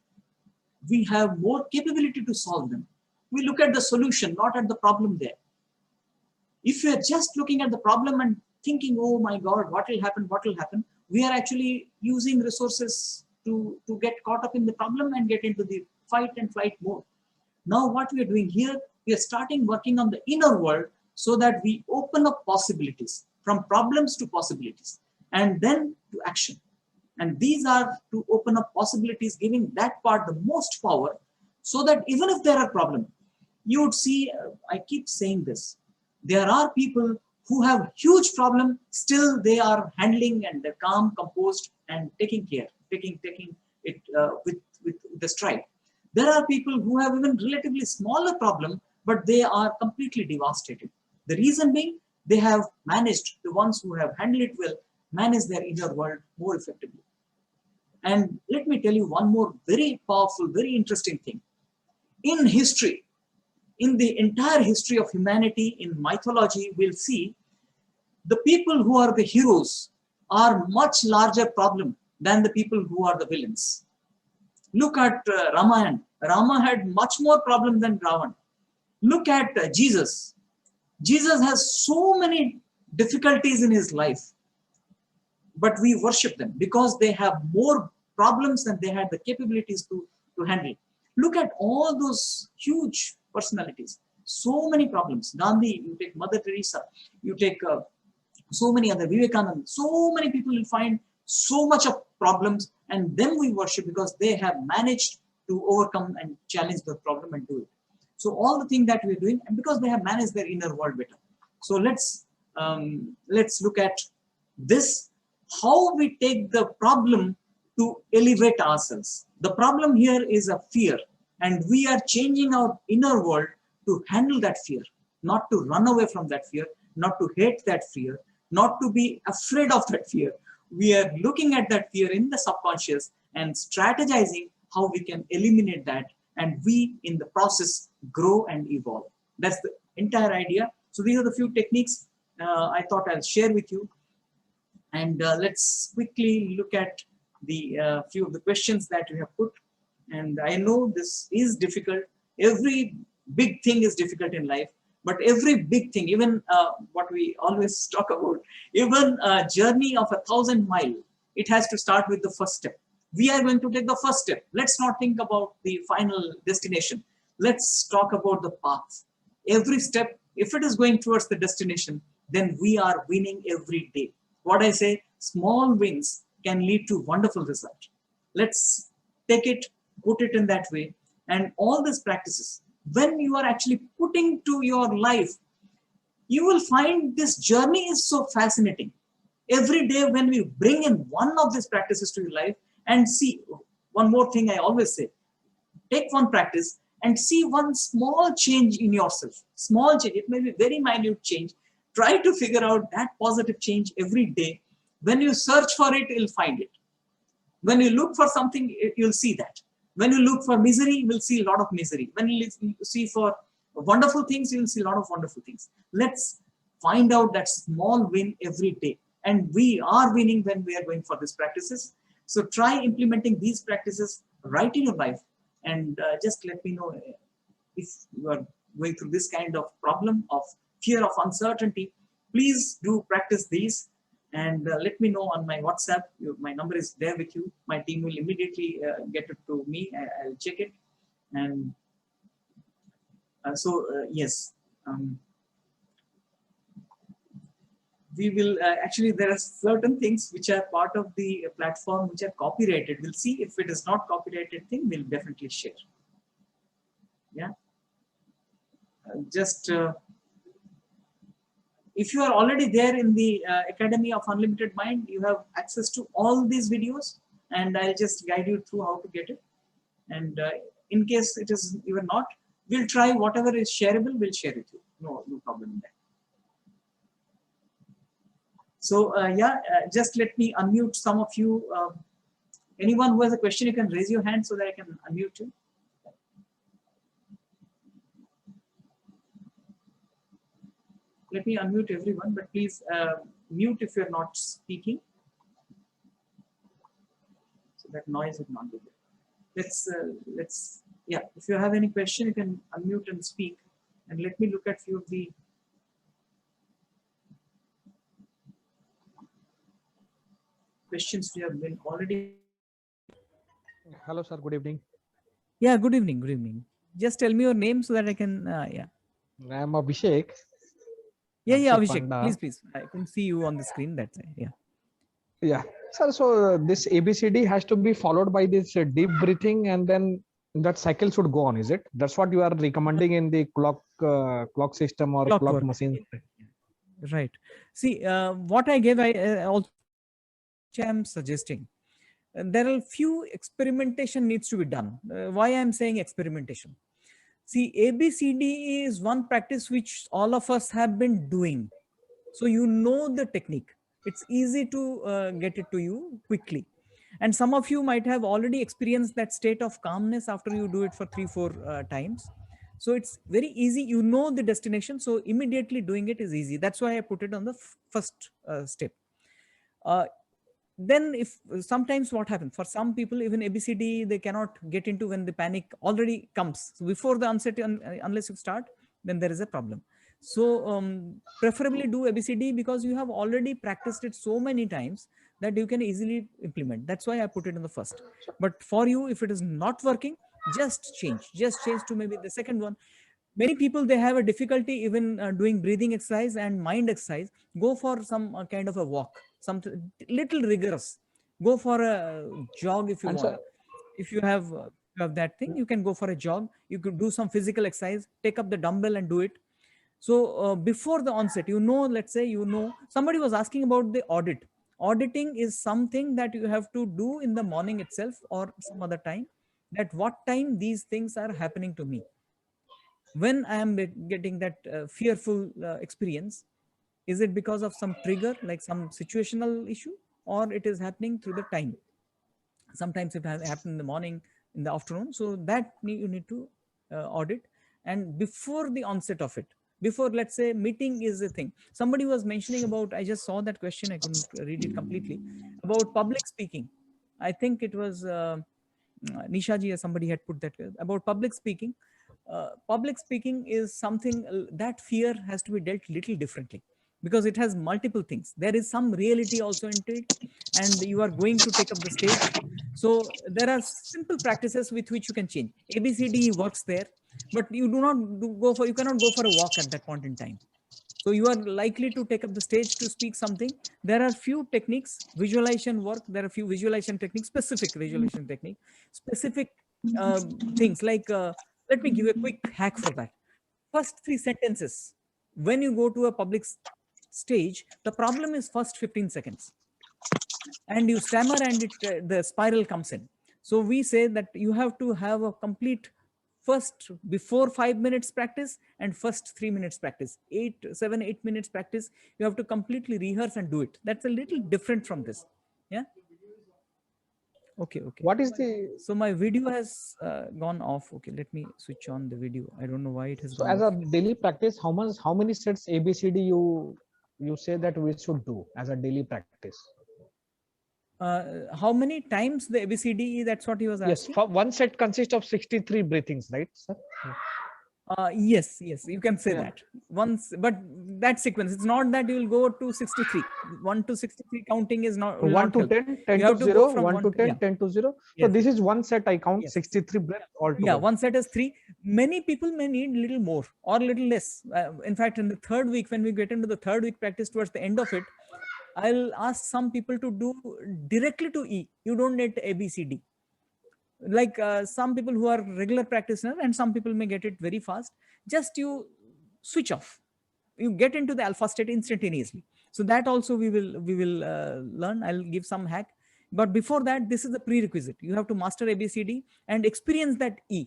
we have more capability to solve them. We look at the solution, not at the problem there. If you are just looking at the problem and thinking, oh my God, what will happen, we are actually using resources to get caught up in the problem and get into the fight and flight mode. Now what we are doing here, we are starting working on the inner world so that we open up possibilities, from problems to possibilities, and then to action. And these are to open up possibilities, giving that part the most power, so that even if there are problems, you would see, I keep saying this, there are people who have huge problem, still they are handling and they're calm, composed, and taking care, taking it with the stride. There are people who have even relatively smaller problem, but they are completely devastated. The reason being, they have managed, the ones who have handled it well, manage their inner world more effectively. And let me tell you one more very powerful, very interesting thing. In history, in the entire history of humanity, in mythology, we'll see the people who are the heroes are much larger problem than the people who are the villains. Look at Ramayana. Rama had much more problem than Ravan. Look at Jesus. Jesus has so many difficulties in his life, but we worship them because they have more problems than they had the capabilities to handle. Look at all those huge personalities, so many problems. Gandhi, you take Mother Teresa, you take so many other, Vivekananda, so many people will find so much of problems, and them we worship because they have managed to overcome and challenge the problem and do it. So all the things that we're doing, and because they have managed their inner world better. So let's look at this, how we take the problem to elevate ourselves. The problem here is a fear, and we are changing our inner world to handle that fear, not to run away from that fear, not to hate that fear, not to be afraid of that fear. We are looking at that fear in the subconscious and strategizing how we can eliminate that, and we in the process grow and evolve. That's the entire idea. So these are the few techniques I thought I'll share with you. And let's quickly look at the few of the questions that you have put. And I know this is difficult. Every big thing is difficult in life, but every big thing, even what we always talk about, even a journey of 1,000 miles, it has to start with the first step. We are going to take the first step. Let's not think about the final destination. Let's talk about the path. Every step, if it is going towards the destination, then we are winning every day. What I say, small wins can lead to wonderful results. Let's take it, put it in that way. And all these practices, when you are actually putting to your life, you will find this journey is so fascinating. Every day when we bring in one of these practices to your life, and see, one more thing I always say, take one practice and see one small change in yourself. Small change, it may be very minute change. Try to figure out that positive change every day. When you search for it, you'll find it. When you look for something, you'll see that. When you look for misery, you will see a lot of misery. When you see for wonderful things, you will see a lot of wonderful things. Let's find out that small win every day. And we are winning when we are going for these practices. So try implementing these practices right in your life. And just let me know if you are going through this kind of problem of fear of uncertainty. Please do practice these. And let me know on my WhatsApp. My number is there with you. My team will immediately get it to me. I'll check it. And yes, we will actually, there are certain things which are part of the platform which are copyrighted. We'll see if it is not copyrighted thing, we'll definitely share. Yeah. If you are already there in the Academy of Unlimited Mind, you have access to all these videos, and I'll just guide you through how to get it. And in case it is even not, we'll try whatever is shareable, we'll share it with you. No problem in that. So just let me unmute some of you. Anyone who has a question, you can raise your hand so that I can unmute you. Let me unmute everyone, but please mute if you're not speaking, so that noise would not be there. Yeah, if you have any question, you can unmute and speak. And let me look at few of the questions we have been already. Hello, sir. Good evening. Yeah, good evening. Good evening. Just tell me your name so that I can, yeah. I am Abhishek. Yeah, Abhishek. Please. I can see you on the screen. That's it. Yeah. Yeah, sir. So this ABCD has to be followed by this deep breathing, and then that cycle should go on. Is it? That's what you are recommending in the clock system or clock machine. Right. See, what I gave, I also am suggesting. There are few experimentation needs to be done. Why I'm saying experimentation? See, ABCD is one practice which all of us have been doing. So you know the technique. It's easy to get it to you quickly. And some of you might have already experienced that state of calmness after you do it for 3-4 times. So it's very easy. You know the destination. So immediately doing it is easy. That's why I put it on the first step. Then if sometimes what happens for some people, even ABCD, they cannot get into when the panic already comes. So before the uncertainty, unless you start, then there is a problem. So preferably do ABCD because you have already practiced it so many times that you can easily implement. That's why I put it in the first. But for you, if it is not working, just change to maybe the second one. Many people, they have a difficulty even doing breathing exercise and mind exercise. Go for some kind of a walk, something little rigorous. Go for a jog if you want. If you have you have that thing, you can go for a jog, you could do some physical exercise, take up the dumbbell and do it. So before the onset, let's say, somebody was asking about the audit. Auditing is something that you have to do in the morning itself or some other time, that what time these things are happening to me. When I am getting that fearful experience, is it because of some trigger, like some situational issue, or it is happening through the time? Sometimes it has happened in the morning, in the afternoon. So that you need to audit. And before the onset of it, before, let's say, meeting is a thing. Somebody was mentioning about, I just saw that question, I couldn't read it completely, about public speaking. I think it was Nisha ji or somebody had put that about public speaking. Public speaking is something that fear has to be dealt little differently, because it has multiple things. There is some reality also into it, and you are going to take up the stage. So there are simple practices with which you can change. ABCD works there, but you you cannot go for a walk at that point in time. So you are likely to take up the stage to speak something. There are few techniques, visualization work. There are few visualization techniques, specific visualization technique, specific things like, let me give you a quick hack for that. First 3 sentences. When you go to a public stage, the problem is first 15 seconds. And you stammer and the spiral comes in. So we say that you have to have a complete first, before 5 minutes practice and first 3 minutes practice, 8 minutes practice. You have to completely rehearse and do it. That's a little different from this. Yeah. Okay. What is the, So my video has gone off. Okay, let me switch on the video. I don't know why it has so gone as off. a daily practice, how many sets ABCD you say that we should do as a daily practice? How many times the ABCD? That's what he was Yes, asking. for one set consists of 63 breathings, right, sir? Yes, you can say that once, but that sequence, it's not that you will go to 63. 1 to 63 counting is not, will 1 not to help. 10, 10 You to have to 0, go from 1 to 10, yeah. 10 to 0. So Yes. this is one set, I count Yes. 63 breaths altogether. Yeah, one set is 3. Many people may need little more or little less. In fact, in the third week, when we get into the third week practice towards the end of it, I'll ask some people to do directly to E. You don't need ABCD. Like some people who are regular practitioners, and some people may get it very fast. Just you switch off, you get into the alpha state instantaneously. So that also we will learn. I'll give some hack, but before that, this is the prerequisite. You have to master ABCD and experience that E.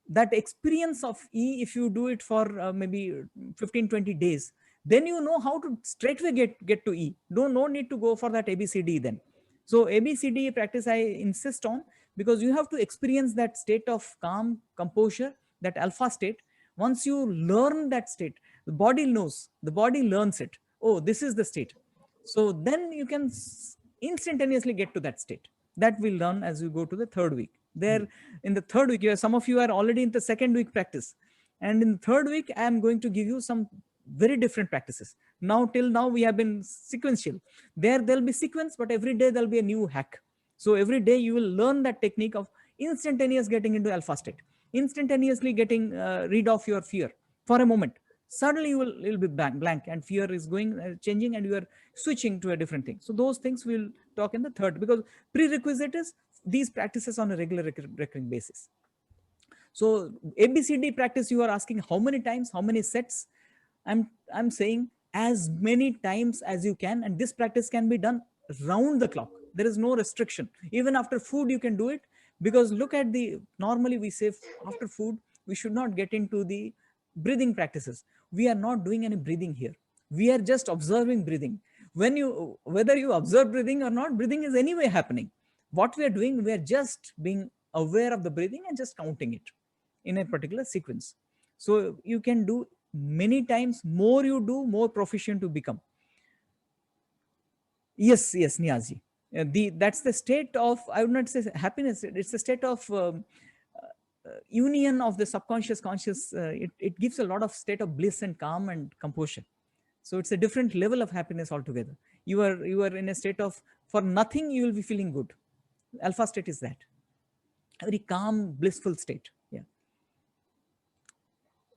That experience of E, if you do it for maybe 15-20 days, then you know how to straightway get to E. No need to go for that ABCD then. So ABCD practice I insist on, because you have to experience that state of calm, composure, that alpha state. Once you learn that state, the body knows, the body learns it. Oh, this is the state. So then you can instantaneously get to that state. That will learn as you go to the third week. There in the third week, some of you are already in the second week practice. And in the third week, I am going to give you some very different practices. Now, till now, we have been sequential. There'll be sequence, but every day there'll be a new hack. So every day you will learn that technique of instantaneous getting into alpha state, instantaneously getting rid of your fear for a moment. Suddenly you'll be blank and fear is going changing, and you are switching to a different thing. So those things we'll talk in the third, because prerequisite is these practices on a regular recurring basis. So ABCD practice, you are asking how many times, how many sets. I'm saying as many times as you can, and this practice can be done round the clock. There is no restriction. Even after food you can do it, because look at the, normally we say after food we should not get into the breathing practices. We are not doing any breathing here. We are just observing breathing. Whether you observe breathing or not, breathing is anyway happening. What we are doing, we are just being aware of the breathing and just counting it in a particular sequence. So you can do many times. More you do, more proficient you become. Yes, Niazi. That's the state of, I would not say happiness. It's a state of union of the subconscious conscious. It gives a lot of state of bliss and calm and composure. So it's a different level of happiness altogether. You are in a state of, for nothing you will be feeling good. Alpha state is that. A very calm, blissful state. Yeah.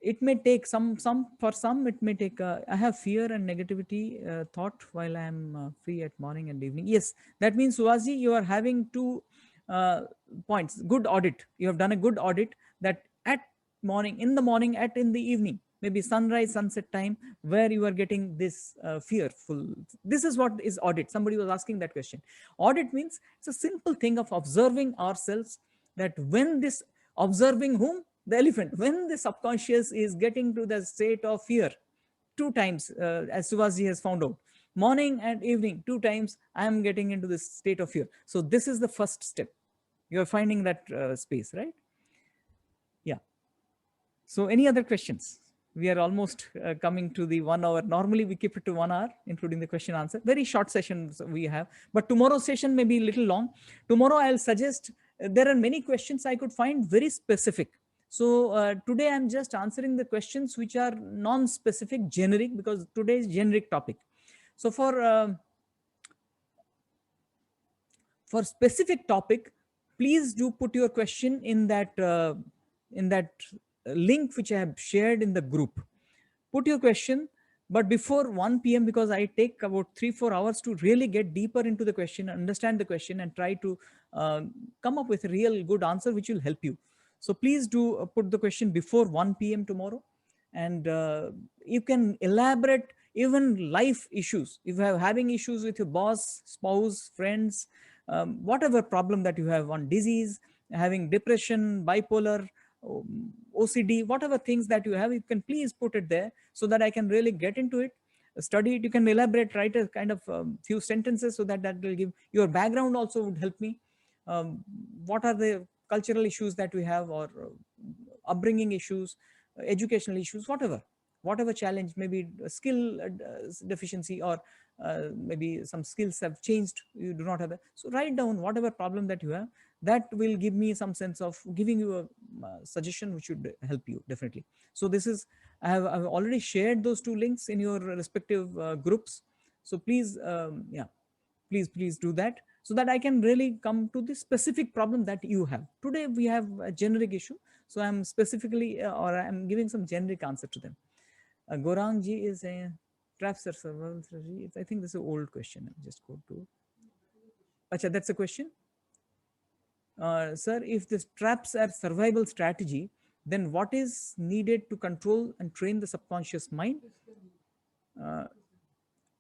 It may take for some it may take, I have fear and negativity thought while I am free at morning and evening. Yes, that means, Suvaji, you are having to uh, points. Good audit. You have done a good audit, that at morning, in the morning, at in the evening, maybe sunrise, sunset time, where you are getting this fearful. This is what is audit. Somebody was asking that question. Audit means it's a simple thing of observing ourselves, that when this, observing whom? The elephant. When the subconscious is getting to the state of fear, two times, as Suvaji has found out, morning and evening, two times, I am getting into this state of fear. So this is the first step. You're finding that space, right? Yeah. So any other questions? We are almost coming to the 1 hour. Normally we keep it to 1 hour, including the question answer. Very short sessions we have, but tomorrow's session may be a little long. Tomorrow I'll suggest, there are many questions I could find very specific. So today I'm just answering the questions which are non-specific, generic, because today's generic topic. So for specific topic, please do put your question in that link which I have shared in the group. Put your question, but before 1 p.m., because I take about 3-4 hours to really get deeper into the question, understand the question, and try to come up with a real good answer which will help you. So please do put the question before 1 p.m. tomorrow, and you can elaborate even life issues. If you are having issues with your boss, spouse, friends, whatever problem that you have, on disease, having depression, bipolar, OCD, whatever things that you have, you can please put it there so that I can really get into it, study it. You can elaborate, write a kind of few sentences, so that will give your background also would help me. What are the cultural issues that we have, or upbringing issues, educational issues, whatever challenge, maybe a skill deficiency, or maybe some skills have changed, you do not have that. So write down whatever problem that you have. That will give me some sense of giving you a suggestion which should help you definitely. So this is, I've already shared those two links in your respective groups. So please, yeah, please do that, so that I can really come to the specific problem that you have. Today we have a generic issue, so I'm specifically or I'm giving some generic answer to them. Gorang ji is a traps are survival strategy. I think this is an old question. I'll just go to. Acha, that's a question. Sir, if the traps are survival strategy, then what is needed to control and train the subconscious mind?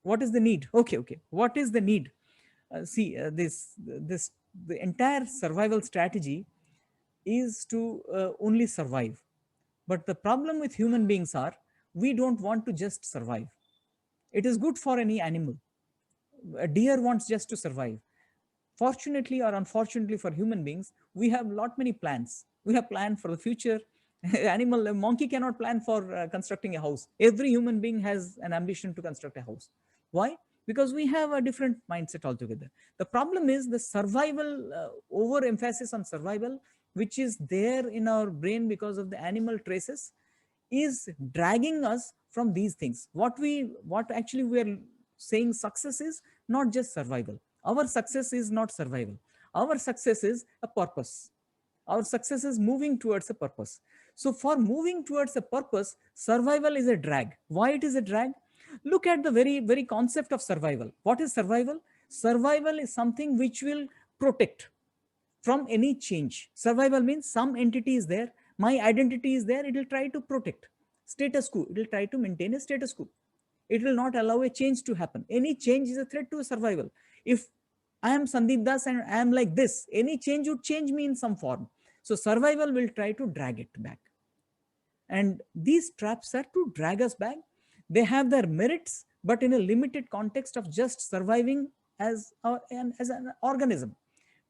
What is the need? Okay. What is the need? See, the entire survival strategy is to only survive. But the problem with human beings are, we don't want to just survive. It is good for any animal. A deer wants just to survive. Fortunately or unfortunately for human beings, we have lot many plans. We have planned for the future. Animal, a monkey cannot plan for constructing a house. Every human being has an ambition to construct a house. Why? Because we have a different mindset altogether. The problem is the survival, overemphasis on survival, which is there in our brain because of the animal traces, is dragging us from these things. What actually we are saying success is not just survival. Our success is not survival. Our success is a purpose. Our success is moving towards a purpose. So for moving towards a purpose, survival is a drag. Why it is a drag? Look at the very concept of survival. What is survival? Survival is something which will protect from any change. Survival means some entity is there, my identity is there, it will try to protect. Status quo, it will try to maintain a status quo. It will not allow a change to happen. Any change is a threat to survival. If I am Sandip Dash and I am like this, any change would change me in some form. So survival will try to drag it back. And these traps are to drag us back. They have their merits, but in a limited context of just surviving as an organism.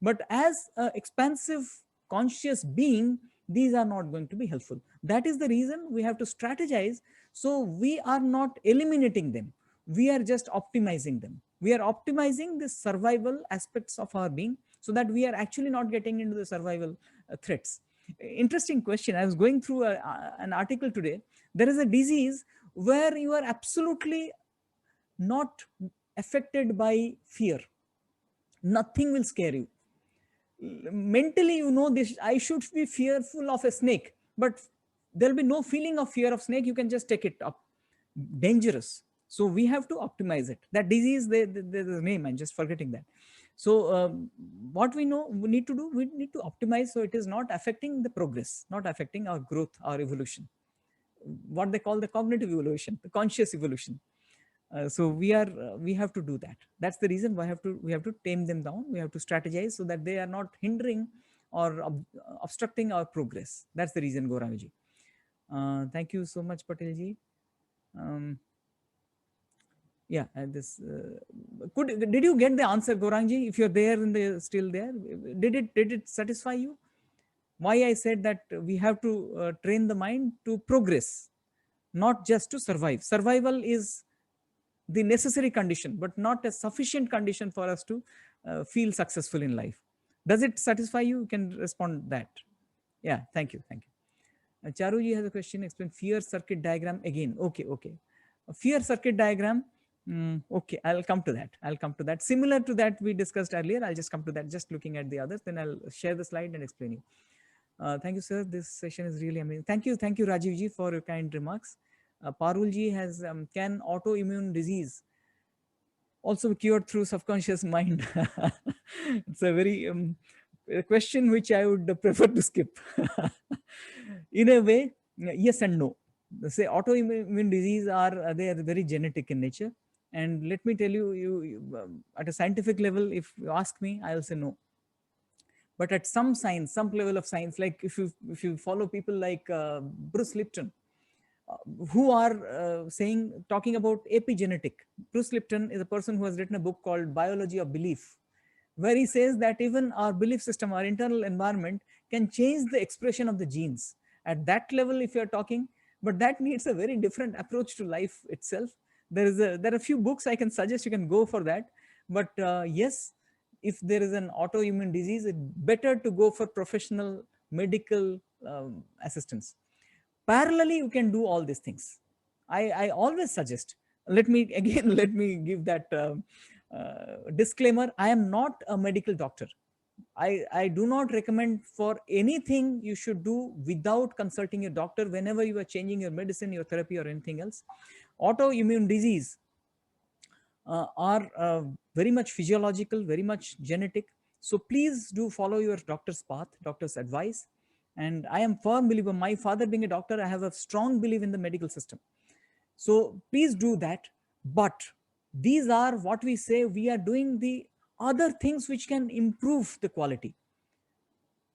But as an expansive conscious being, these are not going to be helpful. That is the reason we have to strategize. So we are not eliminating them. We are just optimizing them. We are optimizing the survival aspects of our being, so that we are actually not getting into the survival threats. Interesting question. I was going through an article today. There is a disease where you are absolutely not affected by fear. Nothing will scare you. Mentally, you know this, I should be fearful of a snake, but there'll be no feeling of fear of snake. You can just take it up. Dangerous. So we have to optimize it. That disease, there's a name, I'm just forgetting that. So what we know we need to do, we need to optimize so it is not affecting the progress, not affecting our growth, our evolution, what they call the cognitive evolution, the conscious evolution. So we have to do that. That's the reason why we have to tame them down. We have to strategize so that they are not hindering or obstructing our progress. That's the reason, Gaurangji. Thank you so much, Patelji. Um, yeah, and this did you get the answer, Gaurangji? If you're there and they're still there, did it satisfy you? Why I said that we have to train the mind to progress, not just to survive. Survival is the necessary condition, but not a sufficient condition for us to feel successful in life. Does it satisfy you? You can respond that. Yeah, thank you, thank you. Charuji has a question. Explain fear circuit diagram again. Okay, okay. A fear circuit diagram. Okay, I'll come to that. I'll come to that. Similar to that we discussed earlier. I'll just come to that. Just looking at the others, then I'll share the slide and explain you. Thank you, sir. This session is really amazing. Thank you, Rajiv for your kind remarks. Parulji has can autoimmune disease also be cured through subconscious mind? It's a very a question which I would prefer to skip. In a way, yes and no. Say autoimmune disease are they are very genetic in nature, and let me tell you, at a scientific level, if you ask me, I'll say no. But at some science, some level of science, like if you follow people like Bruce Lipton, who are talking about epigenetic. Bruce Lipton is a person who has written a book called Biology of Belief, where he says that even our belief system, our internal environment can change the expression of the genes. At that level, if you're talking, but that needs a very different approach to life itself. There are a few books I can suggest, you can go for that. But yes, if there is an autoimmune disease, it's better to go for professional medical assistance. Parallelly, you can do all these things. I always suggest, let me again, let me give that disclaimer. I am not a medical doctor. I do not recommend for anything you should do without consulting your doctor whenever you are changing your medicine, your therapy, or anything else. Autoimmune disease are very much physiological, very much genetic. So please do follow your doctor's path, doctor's advice. And I am firm believer, my father being a doctor, I have a strong belief in the medical system. So please do that. But these are what we say, we are doing the other things which can improve the quality.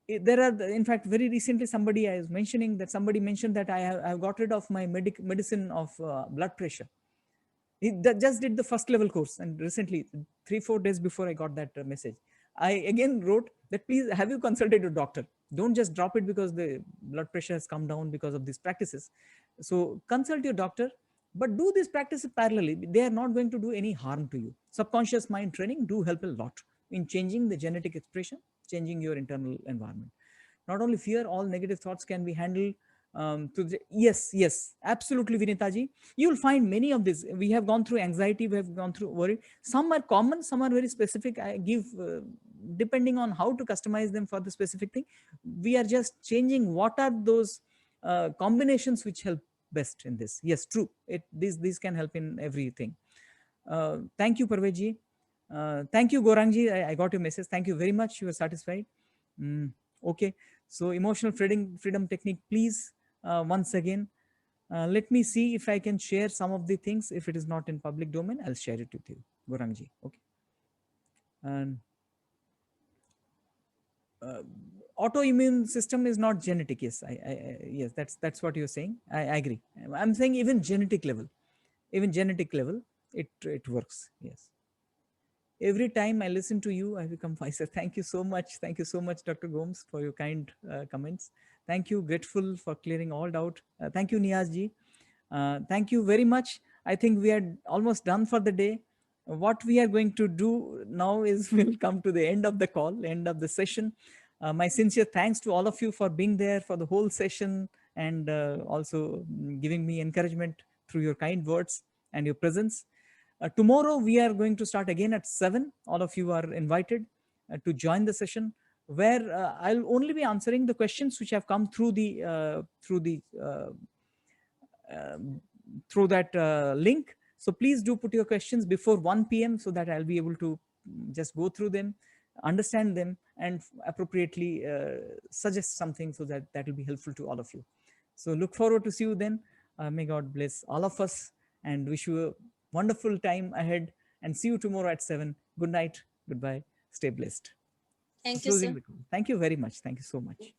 There are, in fact, very recently somebody I was mentioning that somebody mentioned that I have got rid of my medicine of blood pressure. He just did the first level course, and recently 3-4 days before I got that message, I again wrote that please have you consulted your doctor. Don't just drop it because the blood pressure has come down because of these practices. So consult your doctor, but do these practices parallelly. They are not going to do any harm to you. Subconscious mind training do help a lot in changing the genetic expression, changing your internal environment. Not only fear, all negative thoughts can be handled yes, absolutely, Vinitaji. You will find many of these. We have gone through anxiety, we have gone through worry. Some are common, some are very specific. I give, depending on how to customize them for the specific thing. We are just changing what are those combinations which help best in this. Yes, true. These can help in everything. Thank you, Parveji. Thank you, Gorangji. I got your message. Thank you very much. You are satisfied. Okay. So emotional freedom technique, please. Once again, let me see if I can share some of the things. If it is not in public domain, I'll share it with you, Gorangji. Okay. And autoimmune system is not genetic. Yes, yes, that's what you're saying. I agree. I'm saying even genetic level, it works. Yes. Every time I listen to you, I become wiser. Thank you so much. Thank you so much, Dr. Gomes, for your kind comments. Thank you. Grateful for clearing all doubt. Thank you, Niyazji. Thank you very much. I think we are almost done for the day. What we are going to do now is we'll come to the end of the call, end of the session. My sincere thanks to all of you for being there for the whole session and also giving me encouragement through your kind words and your presence. Tomorrow we are going to start again at 7. All of you are invited to join the session, where I'll only be answering the questions which have come through that link. So please do put your questions before 1 p.m. so that I'll be able to just go through them, understand them, and appropriately suggest something so that that will be helpful to all of you. So look forward to see you then. May God bless all of us and wish you a wonderful time ahead, and see you tomorrow at 7. Good night. Goodbye. Stay blessed. Thank you, Closing sir. the call. Thank you very much. Thank you so much.